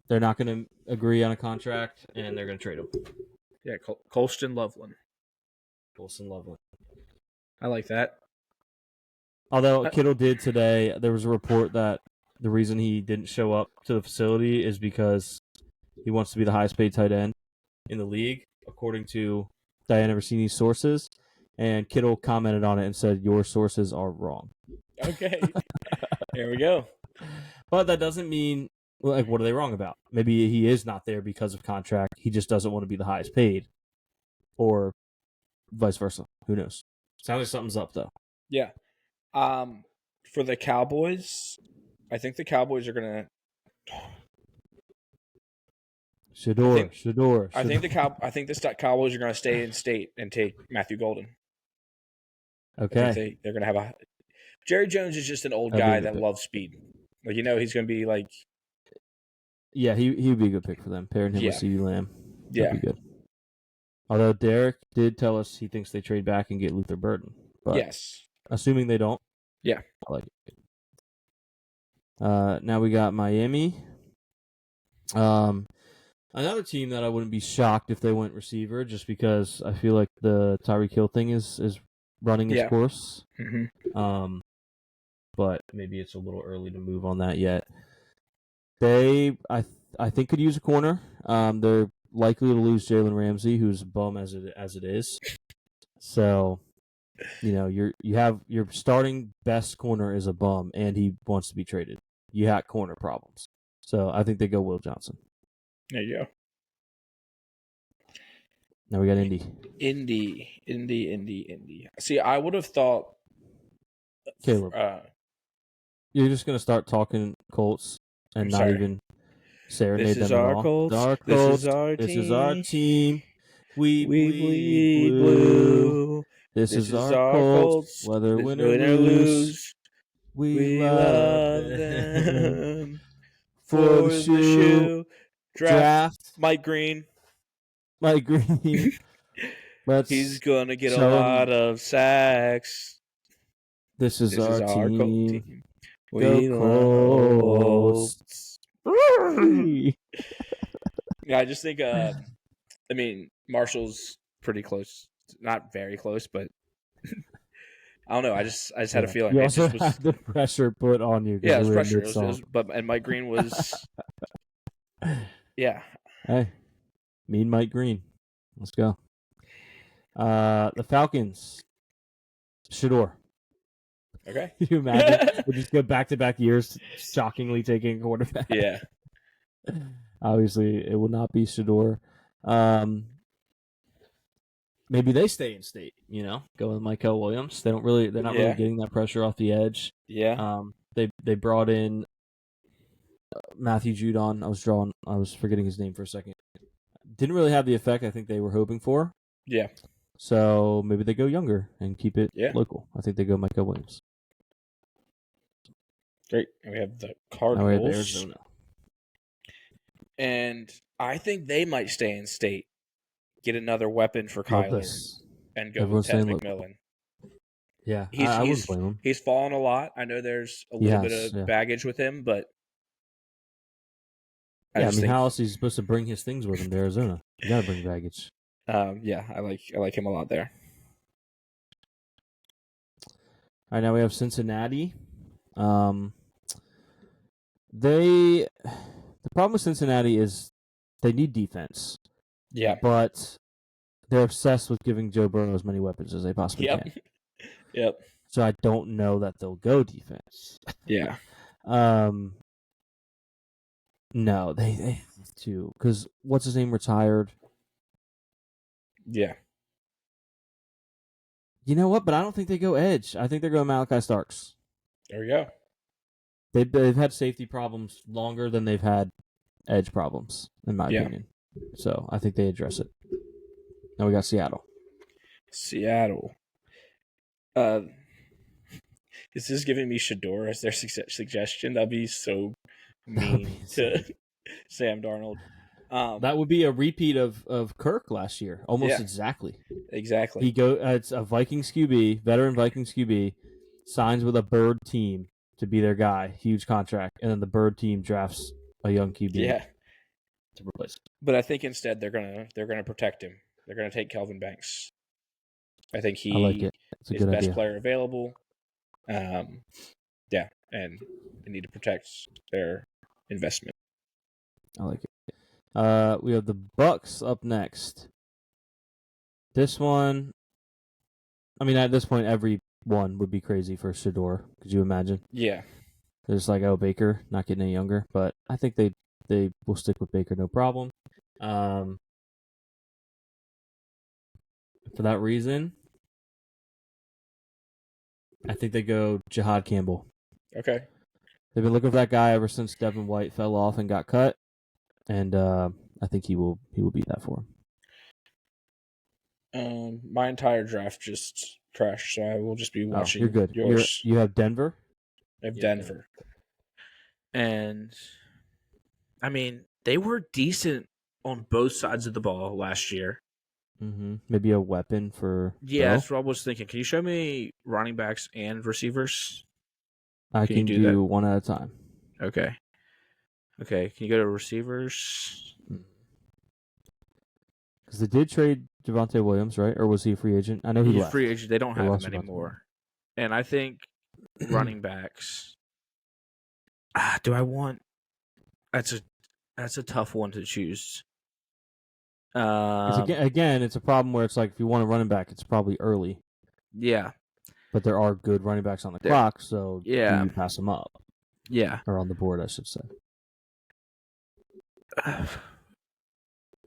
They're not going to agree on a contract, and they're going to trade him. Yeah, Colston Loveland. Colston Loveland. I like that. Although Kittle did today, there was a report that the reason he didn't show up to the facility is because he wants to be the highest paid tight end in the league, according to Diana Rossini's sources. And Kittle commented on it and said, "Your sources are wrong." Okay. There we go. But that doesn't mean, like, what are they wrong about? Maybe he is not there because of contract. He just doesn't want to be the highest paid. Or vice versa. Who knows? Sounds like something's up, though. Yeah. For the Cowboys, I think the Cowboys are going to... Shador. I think the Cowboys are going to stay in state and take Matthew Golden. Okay. They're going to have a... Jerry Jones is just an old guy that loves speed. Like, he's going to be like... Yeah, he would be a good pick for them. Pairing him with CeeDee Lamb. That'd be good. Although Derek did tell us he thinks they trade back and get Luther Burden. But yes. Assuming they don't. Yeah. I like it. Now we got Miami. Another team that I wouldn't be shocked if they went receiver, just because I feel like the Tyreek Hill thing is running its course. Mm-hmm. But maybe it's a little early to move on that yet. They, I think, could use a corner. They're likely to lose Jalen Ramsey, who's a bum as it is. So, your starting best corner is a bum, and he wants to be traded. You have corner problems. So I think they go Will Johnson. There you go. Now we got Indy. Indy. See, I would have thought... Caleb. You're just going to start talking Colts and not even serenade them at all. This is our team. We bleed blue. This is our Colts. Whether win or lose, we love them. For the shoe. Draft. Mike Green. He's going to get a lot of sacks. This is our team. We Colts. Yeah, I just think, Marshall's pretty close. Not very close, but I don't know. I just had a feeling. You also had the pressure put on you. Yeah, it was pressure. And Mike Green was... Yeah. Hey, mean Mike Green. Let's go. The Falcons. Shador. Okay. Can you imagine? We'll just go back-to-back years shockingly taking a quarterback. Yeah. Obviously, it will not be Shador. Maybe they stay in state, go with Michael Williams. They're not really getting that pressure off the edge. Yeah. They brought in Matthew Judon. I was forgetting his name for a second. Didn't really have the effect I think they were hoping for. Yeah. So maybe they go younger and keep it local. I think they go Michael Williams. Great. And we have the Cardinals. Now we have Arizona. And I think they might stay in state, get another weapon for Kyler, and go with Ted McMillan. Yeah, I wouldn't blame him. He's fallen a lot. I know there's a little bit of baggage with him, but how else is he supposed to bring his things with him to Arizona? You got to bring baggage. Yeah, I like him a lot there. All right, now we have Cincinnati. The problem with Cincinnati is they need defense. Yeah. But they're obsessed with giving Joe Burrow as many weapons as they possibly can. Yep. So I don't know that they'll go defense. Yeah. No, they have to. Because what's his name retired? Yeah. You know what? But I don't think they go edge. I think they're going Malachi Starks. There we go. They've had safety problems longer than they've had edge problems, in my opinion. So I think they address it. Now we got Seattle. Is this giving me Shador as their suggestion? That'd be so mean to Sam Darnold. That would be a repeat of Kirk last year, almost exactly. Exactly. It's a Vikings QB, veteran Vikings QB, signs with a Bird team to be their guy, huge contract, and then the Bird team drafts a young QB. Yeah. To replace. But I think instead they're gonna protect him. They're gonna take Kelvin Banks. I think he I like it. It's a is good best idea. player available. Yeah, and they need to protect their investment. I like it. We have the Bucks up next. This one, I mean, at this point, every one would be crazy for Shedeur. Could you imagine? Yeah. There's like, Baker not getting any younger, but I think they will stick with Baker, no problem. For that reason, I think they go Jihad Campbell. Okay. They've been looking for that guy ever since Devin White fell off and got cut, and I think he will be that for him. My entire draft just crashed, so I will just be watching. You're good. Yours. You have Denver. I have Denver, and I mean they were decent on both sides of the ball last year. Mm-hmm. Maybe a weapon for. Yeah, that's what I was thinking. Can you show me running backs and receivers? I can do one at a time. Okay. Can you go to receivers? Because they did trade Javonte Williams, right? Or was he a free agent? I know he left. Free agent. They don't have him anymore. And I think running backs. Do I want? That's a tough one to choose. Again, it's a problem where it's like if you want a running back, it's probably early. Yeah. But there are good running backs on the clock, so you pass them up. Yeah. Or on the board, I should say.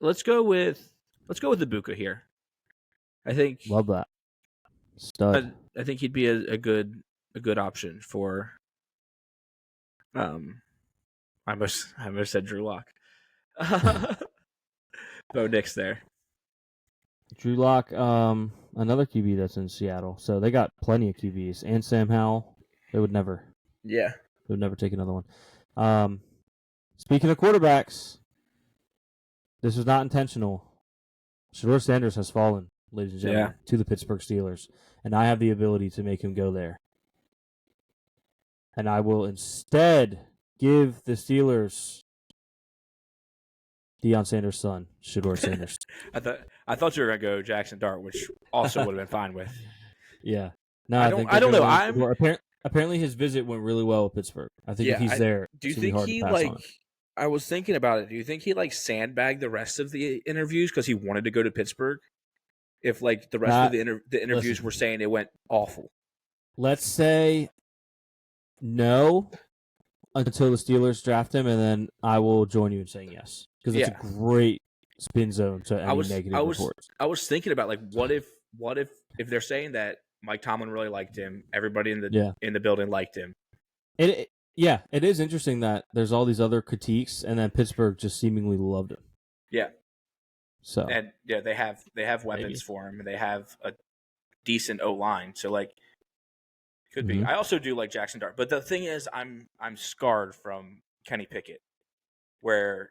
Let's go with Ibuka here. I think love that. Stud. I think he'd be a good option for I almost said Drew Lock. Bo Nix there. Drew Lock, another QB that's in Seattle. So they got plenty of QBs. And Sam Howell. They would never. Yeah. They would never take another one. Speaking of quarterbacks, this was not intentional. Shedeur Sanders has fallen, ladies and gentlemen, to the Pittsburgh Steelers. And I have the ability to make him go there. And I will instead give the Steelers Deion Sanders' son, Shedeur Sanders. I thought you were gonna go Jackson Dart, which also would have been fine with. Yeah. No, I don't know. Apparently his visit went really well with Pittsburgh. I think if he's there, do you think he I was thinking about it. Do you think he sandbagged the rest of the interviews because he wanted to go to Pittsburgh? If the rest of the interviews were saying it went awful. Let's say no until the Steelers draft him, and then I will join you in saying yes because it's a great spin zone to any negative reports. I was thinking about what if they're saying that Mike Tomlin really liked him, everybody in the building liked him. It is interesting that there's all these other critiques, and then Pittsburgh just seemingly loved him. Yeah. So they have weapons for him, and they have a decent O-line. So could be. I also do like Jackson Dart, but the thing is, I'm scarred from Kenny Pickett, where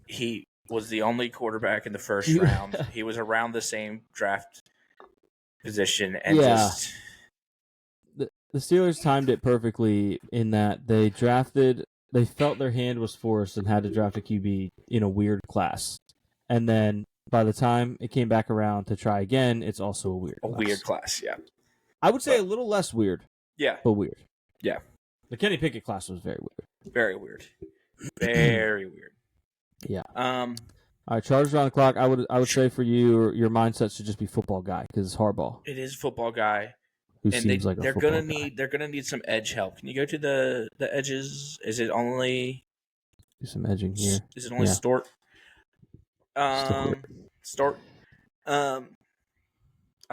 he was the only quarterback in the first round. He was around the same draft position, and just the Steelers timed it perfectly in that they felt their hand was forced and had to draft a QB in a weird class. And then by the time it came back around to try again, it's also a weird class, yeah. I would say a little less weird. Yeah. But weird. Yeah. The Kenny Pickett class was very weird. Very weird. Very weird. Yeah. All right, Chargers on the clock. I would say for you, your mindset should just be football guy because it's Harbaugh. It is football guy. Who seems like a football guy. They're gonna need some edge help. Can you go to the edges? Is it only do some edging here? Is it only Stort? Stort. I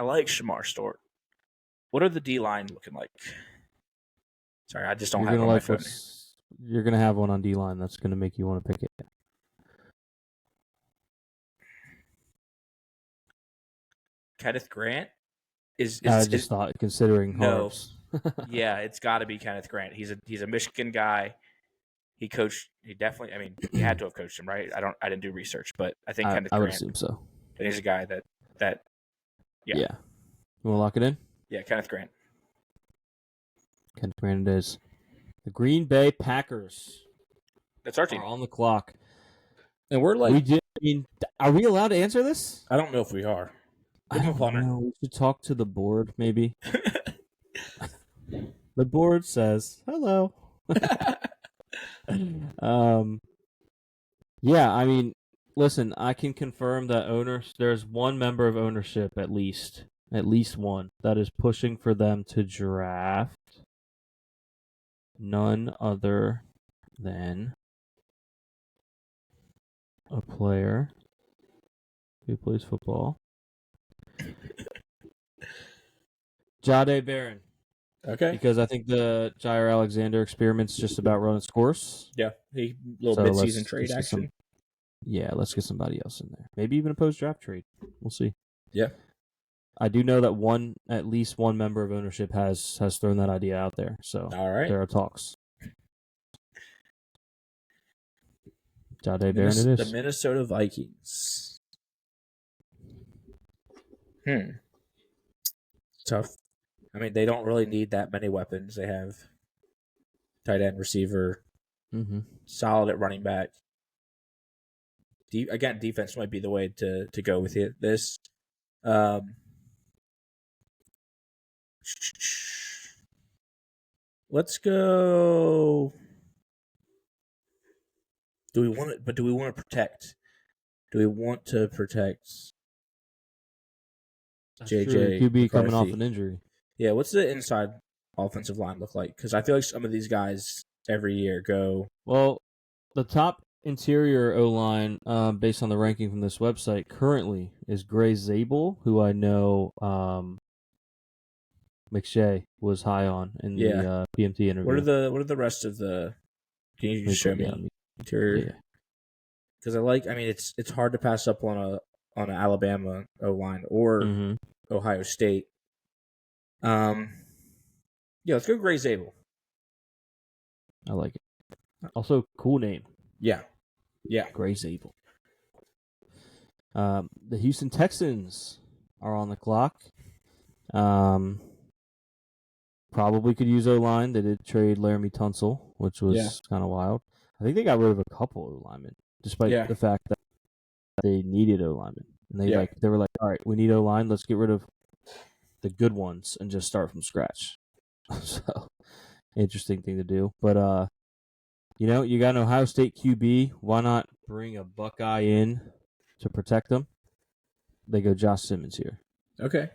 like Shamar Stort. What are the D line looking like? Sorry, I just don't have it on my phone. You're gonna have one on D line that's gonna make you want to pick it. Kenneth Grant I just thought considering Harbs. Yeah, it's got to be Kenneth Grant. He's a Michigan guy. He coached. He definitely. I mean, he had to have coached him, right? I didn't do research, but I think Kenneth Grant. I would assume so. And he's a guy that. Yeah. You want to lock it in? Yeah, Kenneth Grant. Kenneth Grant it is. The Green Bay Packers. That's our team. Are on the clock. And we're are we allowed to answer this? I don't know if we are. I don't know. We should talk to the board, maybe. The board says hello. Yeah, I mean, listen, I can confirm that there's one member of ownership at least one that is pushing for them to draft none other than a player who plays football. Jade Barron. Okay. Because I think the Jair Alexander experiment's just about running its course. Yeah, little mid-season trade action. Let's get somebody else in there. Maybe even a post-draft trade. We'll see. Yeah. I do know that at least one member of ownership has thrown that idea out there. So all right, there are talks. Jade Barron it is. The Minnesota Vikings. Tough. I mean, they don't really need that many weapons. They have tight end, receiver, solid at running back. Again, defense might be the way to go with this. Let's go. Do we want to protect? Do we want to protect JJ QB McCarthy? Coming off an injury? Yeah, what's the inside offensive line look like? Because I feel like some of these guys every year go. Well, the top interior O-line, based on the ranking from this website, currently is Gray Zabel, who I know McShay was high on in the PMT interview. What are the rest of the? Can you just show me interior? Because it's hard to pass up on an Alabama O-line or Ohio State. Let's go Gray Zabel. I like it. Also, cool name. Yeah. Gray Zabel. The Houston Texans are on the clock. Probably could use O-line. They did trade Laramie Tunsil, which was kind of wild. I think they got rid of a couple O-linemen, despite the fact that they needed O-linemen. And they were like, all right, we need O-line. Let's get rid of the good ones and just start from scratch. So, interesting thing to do. But, you got an Ohio State QB. Why not bring a Buckeye in to protect them? They go Josh Simmons here. Okay.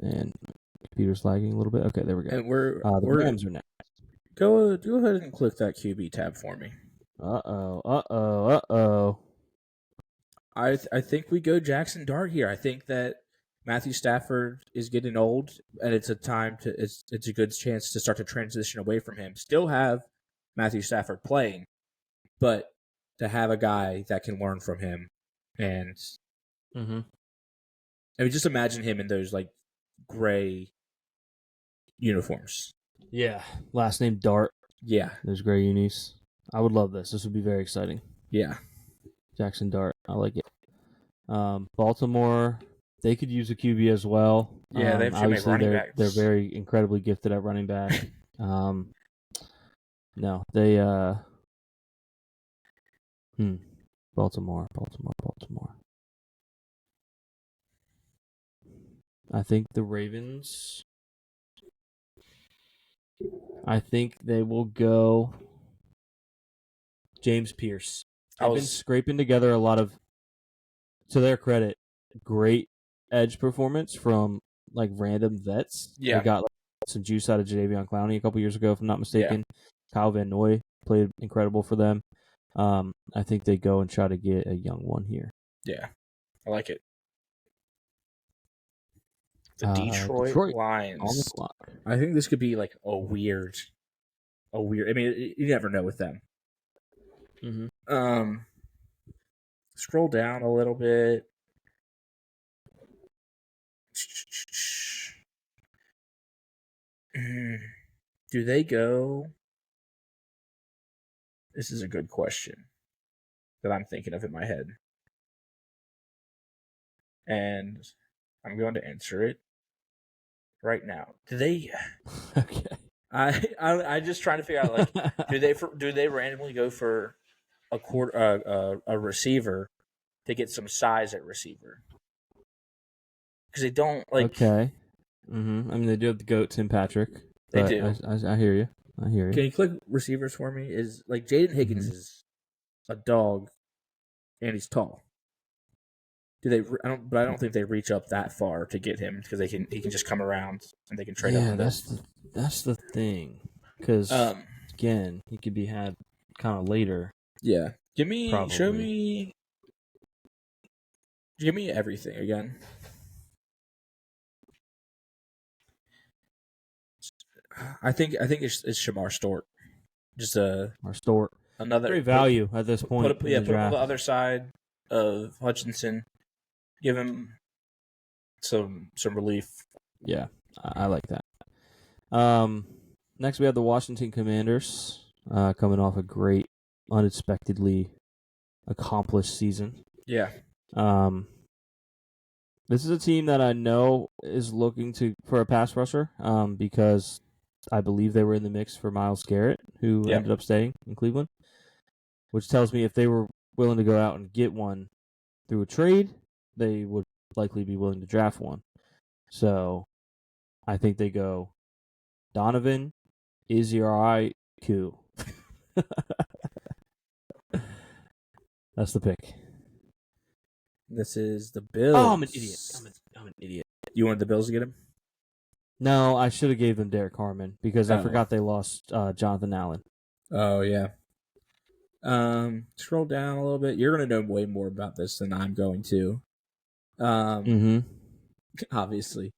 And computer's lagging a little bit. Okay, there we go. And we're the Rams are next. Go ahead and click that QB tab for me. I think we go Jackson Dart here. I think that Matthew Stafford is getting old, and it's a good chance to start to transition away from him. Still have Matthew Stafford playing, but to have a guy that can learn from him, and I mean, just imagine him in those like gray uniforms. Yeah, last name Dart. Yeah, those gray unis. I would love this. This would be very exciting. Yeah, Jackson Dart. I like it. Baltimore. They could use a QB as well. Yeah, they have obviously running backs. They're very incredibly gifted at running back. No, they Baltimore. I think the Ravens. I think they will go James Pierce. I've been scraping together a lot of, to their credit, great edge performance from like random vets. Yeah. They got some juice out of Jadeveon Clowney a couple years ago, if I'm not mistaken. Yeah. Kyle Van Noy played incredible for them. I think they go and try to get a young one here. Yeah, I like it. The Detroit Lions. On the clock. I think this could be like a weird. I mean, you never know with them. Mm-hmm. Scroll down a little bit. Do they go? This is a good question that I'm thinking of in my head. And I'm going to answer it right now. Do they? Okay. I just trying to figure out, like, do they randomly go for a receiver to get some size at receiver? Because they don't like. Okay. Mm-hmm. I mean, they do have the GOAT, Tim Patrick. They do. I hear you. I hear you. Can you click receivers for me? Is like Jaden Higgins is a dog, and he's tall. Do they? I don't think they reach up that far to get him because he can just come around and they can trade up. Yeah, that's the thing. Because again, he could be had kind of later. Yeah, give me everything again. I think it's Shamar Stewart. Just another great value at this point. Put him on the other side of Hutchinson. Give him some relief. Yeah, I like that. Next we have the Washington Commanders, coming off a great, unexpectedly accomplished season. Yeah. This is a team that I know is looking for a pass rusher, because I believe they were in the mix for Myles Garrett, who ended up staying in Cleveland, which tells me if they were willing to go out and get one through a trade, they would likely be willing to draft one. So I think they go Donovan, Izzy-Ku. That's the pick. This is the Bills. Oh, I'm an idiot. I'm an idiot. You wanted the Bills to get him? No, I should have gave them Derek Harmon because I forgot they lost Jonathan Allen. Oh, yeah. Scroll down a little bit. You're going to know way more about this than I'm going to. Obviously.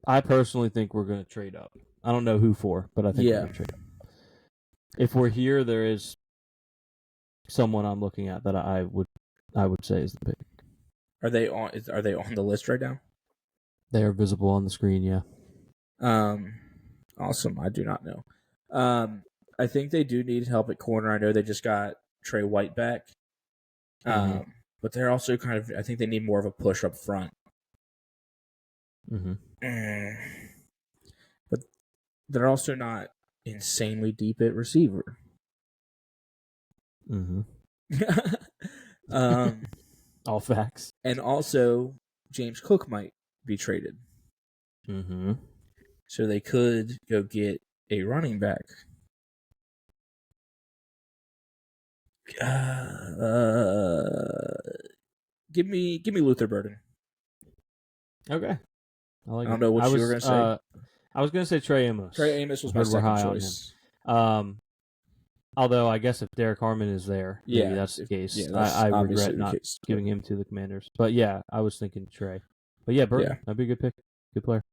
I personally think we're going to trade up. I don't know who for, but I think we're going to trade up. If we're here, there is someone I'm looking at that I would say is the pick. Are they on the list right now? They are visible on the screen, yeah. Awesome. I do not know. I think they do need help at corner. I know they just got Trey White back. But they're also I think they need more of a push up front. But they're also not insanely deep at receiver. All facts. And also, James Cook might be traded. So they could go get a running back. Give me Luther Burden. Okay. I don't know what you were going to say. I was going to say Trey Amos. Trey Amos was my second choice. Although I guess if Derek Harmon is there, maybe that's the case. Yeah, I regret not giving him to the Commanders. But yeah, I was thinking Trey. But yeah, Burton, that'd be a good pick. Good player.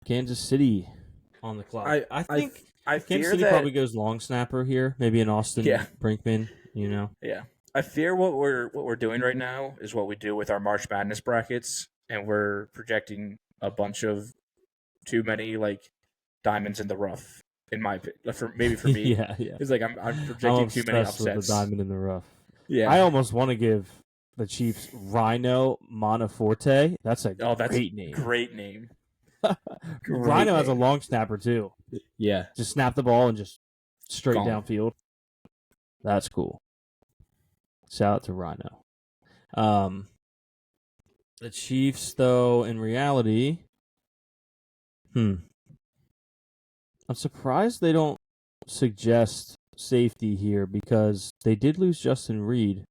Kansas City on the clock. I think Kansas City probably goes long snapper here. Maybe an Austin Brinkman, Yeah. I fear what we're doing right now is what we do with our March Madness brackets, and we're projecting a bunch of too many diamonds in the rough. In my opinion, maybe for me, yeah. It's like I'm projecting too many upsets. With the diamond in the rough. Yeah, I almost want to give the Chiefs Rhino Monaforte. That's a great name. Great name. Rhino has a long snapper too. Yeah, just snap the ball and just straight downfield. That's cool. Shout out to Rhino. The Chiefs, though, in reality, I'm surprised they don't suggest safety here because they did lose Justin Reed.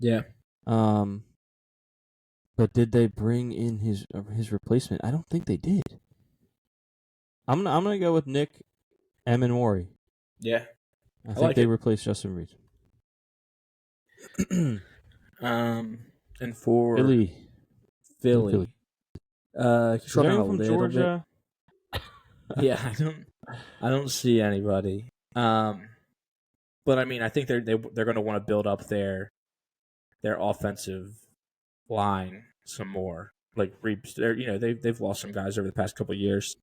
Yeah. But did they bring in his replacement? I don't think they did. I'm gonna go with Nick Emenwari. Yeah. I think they replaced Justin Reed. And for Philly. Is there anyone from Georgia? Yeah, I don't see anybody. But I mean, I think they're going to want to build up their offensive line some more. They've lost some guys over the past couple of years.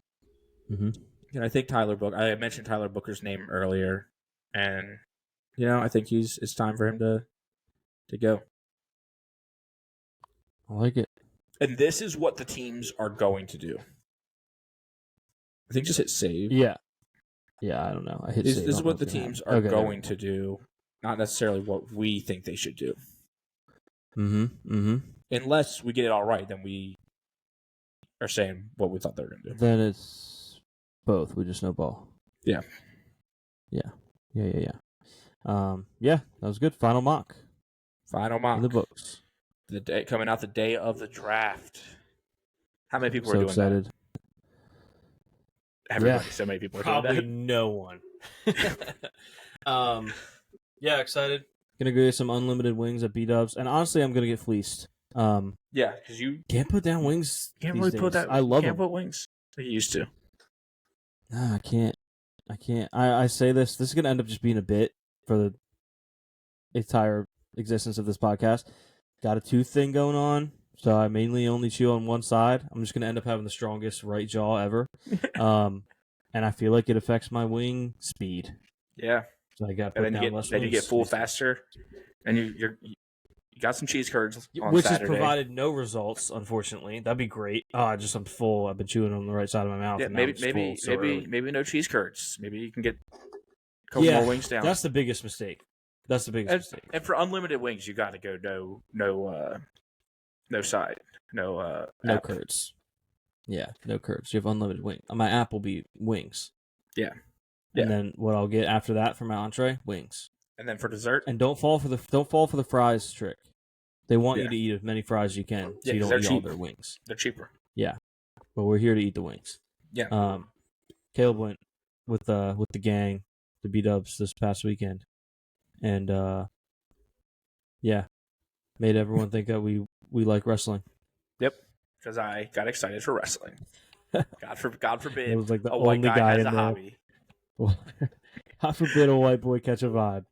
And I think I mentioned Tyler Booker's name earlier, and I think it's time for him to go. I like it. And this is what the teams are going to do. I think just hit save. Yeah. Yeah, I don't know. I hit save. This is what the teams are going to do, not necessarily what we think they should do. Unless we get it all right, then we are saying what we thought they were going to do. Then it's both. We just know ball. Yeah. Yeah, that was good. Final mock. In the books. The day coming out the day of the draft. How many people so are doing excited. that? Everybody. Yeah. So many people are Probably doing that. No one. Excited. Gonna go get some unlimited wings at B-Dubs, and honestly, I'm gonna get fleeced. Yeah, because you can't put down wings. Can't really put that. I love can't them. Put wings. Like you used to. Nah, I can't. I say this. This is gonna end up just being a bit for the entire existence of this podcast. Got a tooth thing going on, so I mainly only chew on one side. I'm just gonna end up having the strongest right jaw ever, and I feel like it affects my wing speed. Yeah. So I got. And then you get full faster, and you got some cheese curds on which Saturday. has provided no results, unfortunately. That'd be great. I'm full. I've been chewing on the right side of my mouth. Yeah, maybe no cheese curds. Maybe you can get a couple more wings down. That's the biggest mistake. Mistake. And for unlimited wings, you got to go no side, no curds. Yeah, no curds. You have unlimited wings. My app will be wings. Yeah. And then what I'll get after that for my entree, wings. And then for dessert, and don't fall for the fries trick. They want you to eat as many fries as you can, so you don't eat all their wings. They're cheaper. Yeah, but we're here to eat the wings. Yeah. Caleb went with the gang to B-Dubs this past weekend, and made everyone think that we like wrestling. Yep, because I got excited for wrestling. God forbid, it was like the a only white guy guy has in a there. hobby. God forbid a white boy catch a vibe.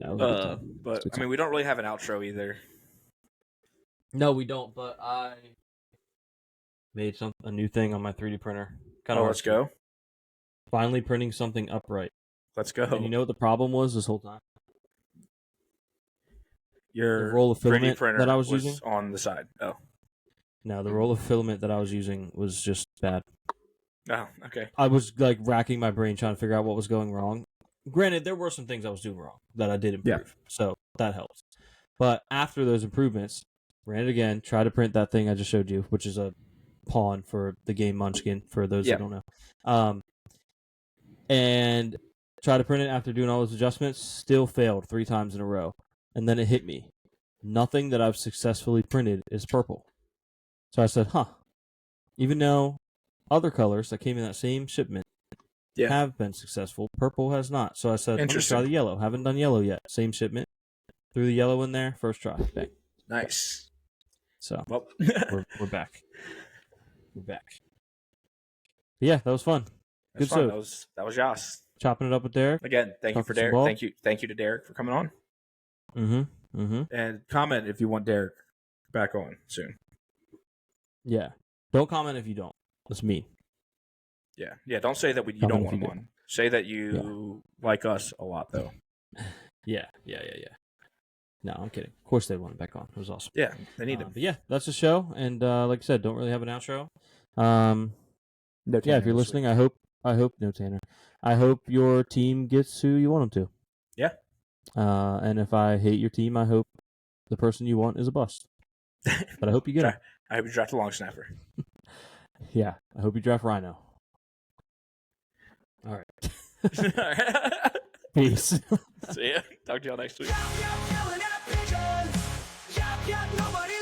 But I mean, we don't really have an outro either. No, we don't. But I made a new thing on my 3D printer. Let's go. Finally printing something upright. Let's go. And you know what the problem was this whole time? Your the roll of filament 3D printer that I was using on the side. Oh. No, the roll of filament that I was using was just bad. Oh, okay. I was like racking my brain trying to figure out what was going wrong. Granted, there were some things I was doing wrong that I did improve, so that helps. But after those improvements, ran it again, tried to print that thing I just showed you, which is a pawn for the game Munchkin, for those that don't know. And tried to print it after doing all those adjustments, still failed 3 times in a row. And then it hit me. Nothing that I've successfully printed is purple. So I said, even though other colors that came in that same shipment have been successful, purple has not. So I said, I'm going to try the yellow. Haven't done yellow yet. Same shipment. Threw the yellow in there. First try. Bang. Nice. So we're back. We're back. But yeah, that was fun. Good fun. That was YAS. Chopping it up with Derrick. Again, thank you for Derrick. Thank you to Derrick for coming on. And comment if you want Derrick back on soon. Yeah. Don't comment if you don't. That's mean. Yeah. Don't say that you don't want him on. Say that you like us a lot, though. Yeah. No, I'm kidding. Of course they want him back on. It was awesome. Yeah, they need him. But yeah, that's the show. And like I said, don't really have an outro. No Tanner, if you're listening, I hope no Tanner. I hope your team gets who you want them to. Yeah. And if I hate your team, I hope the person you want is a bust. But I hope you get him. I hope you draft a long snapper. Yeah, I hope you draft Rhino. All right. Peace. See ya. Talk to y'all next week. Nobody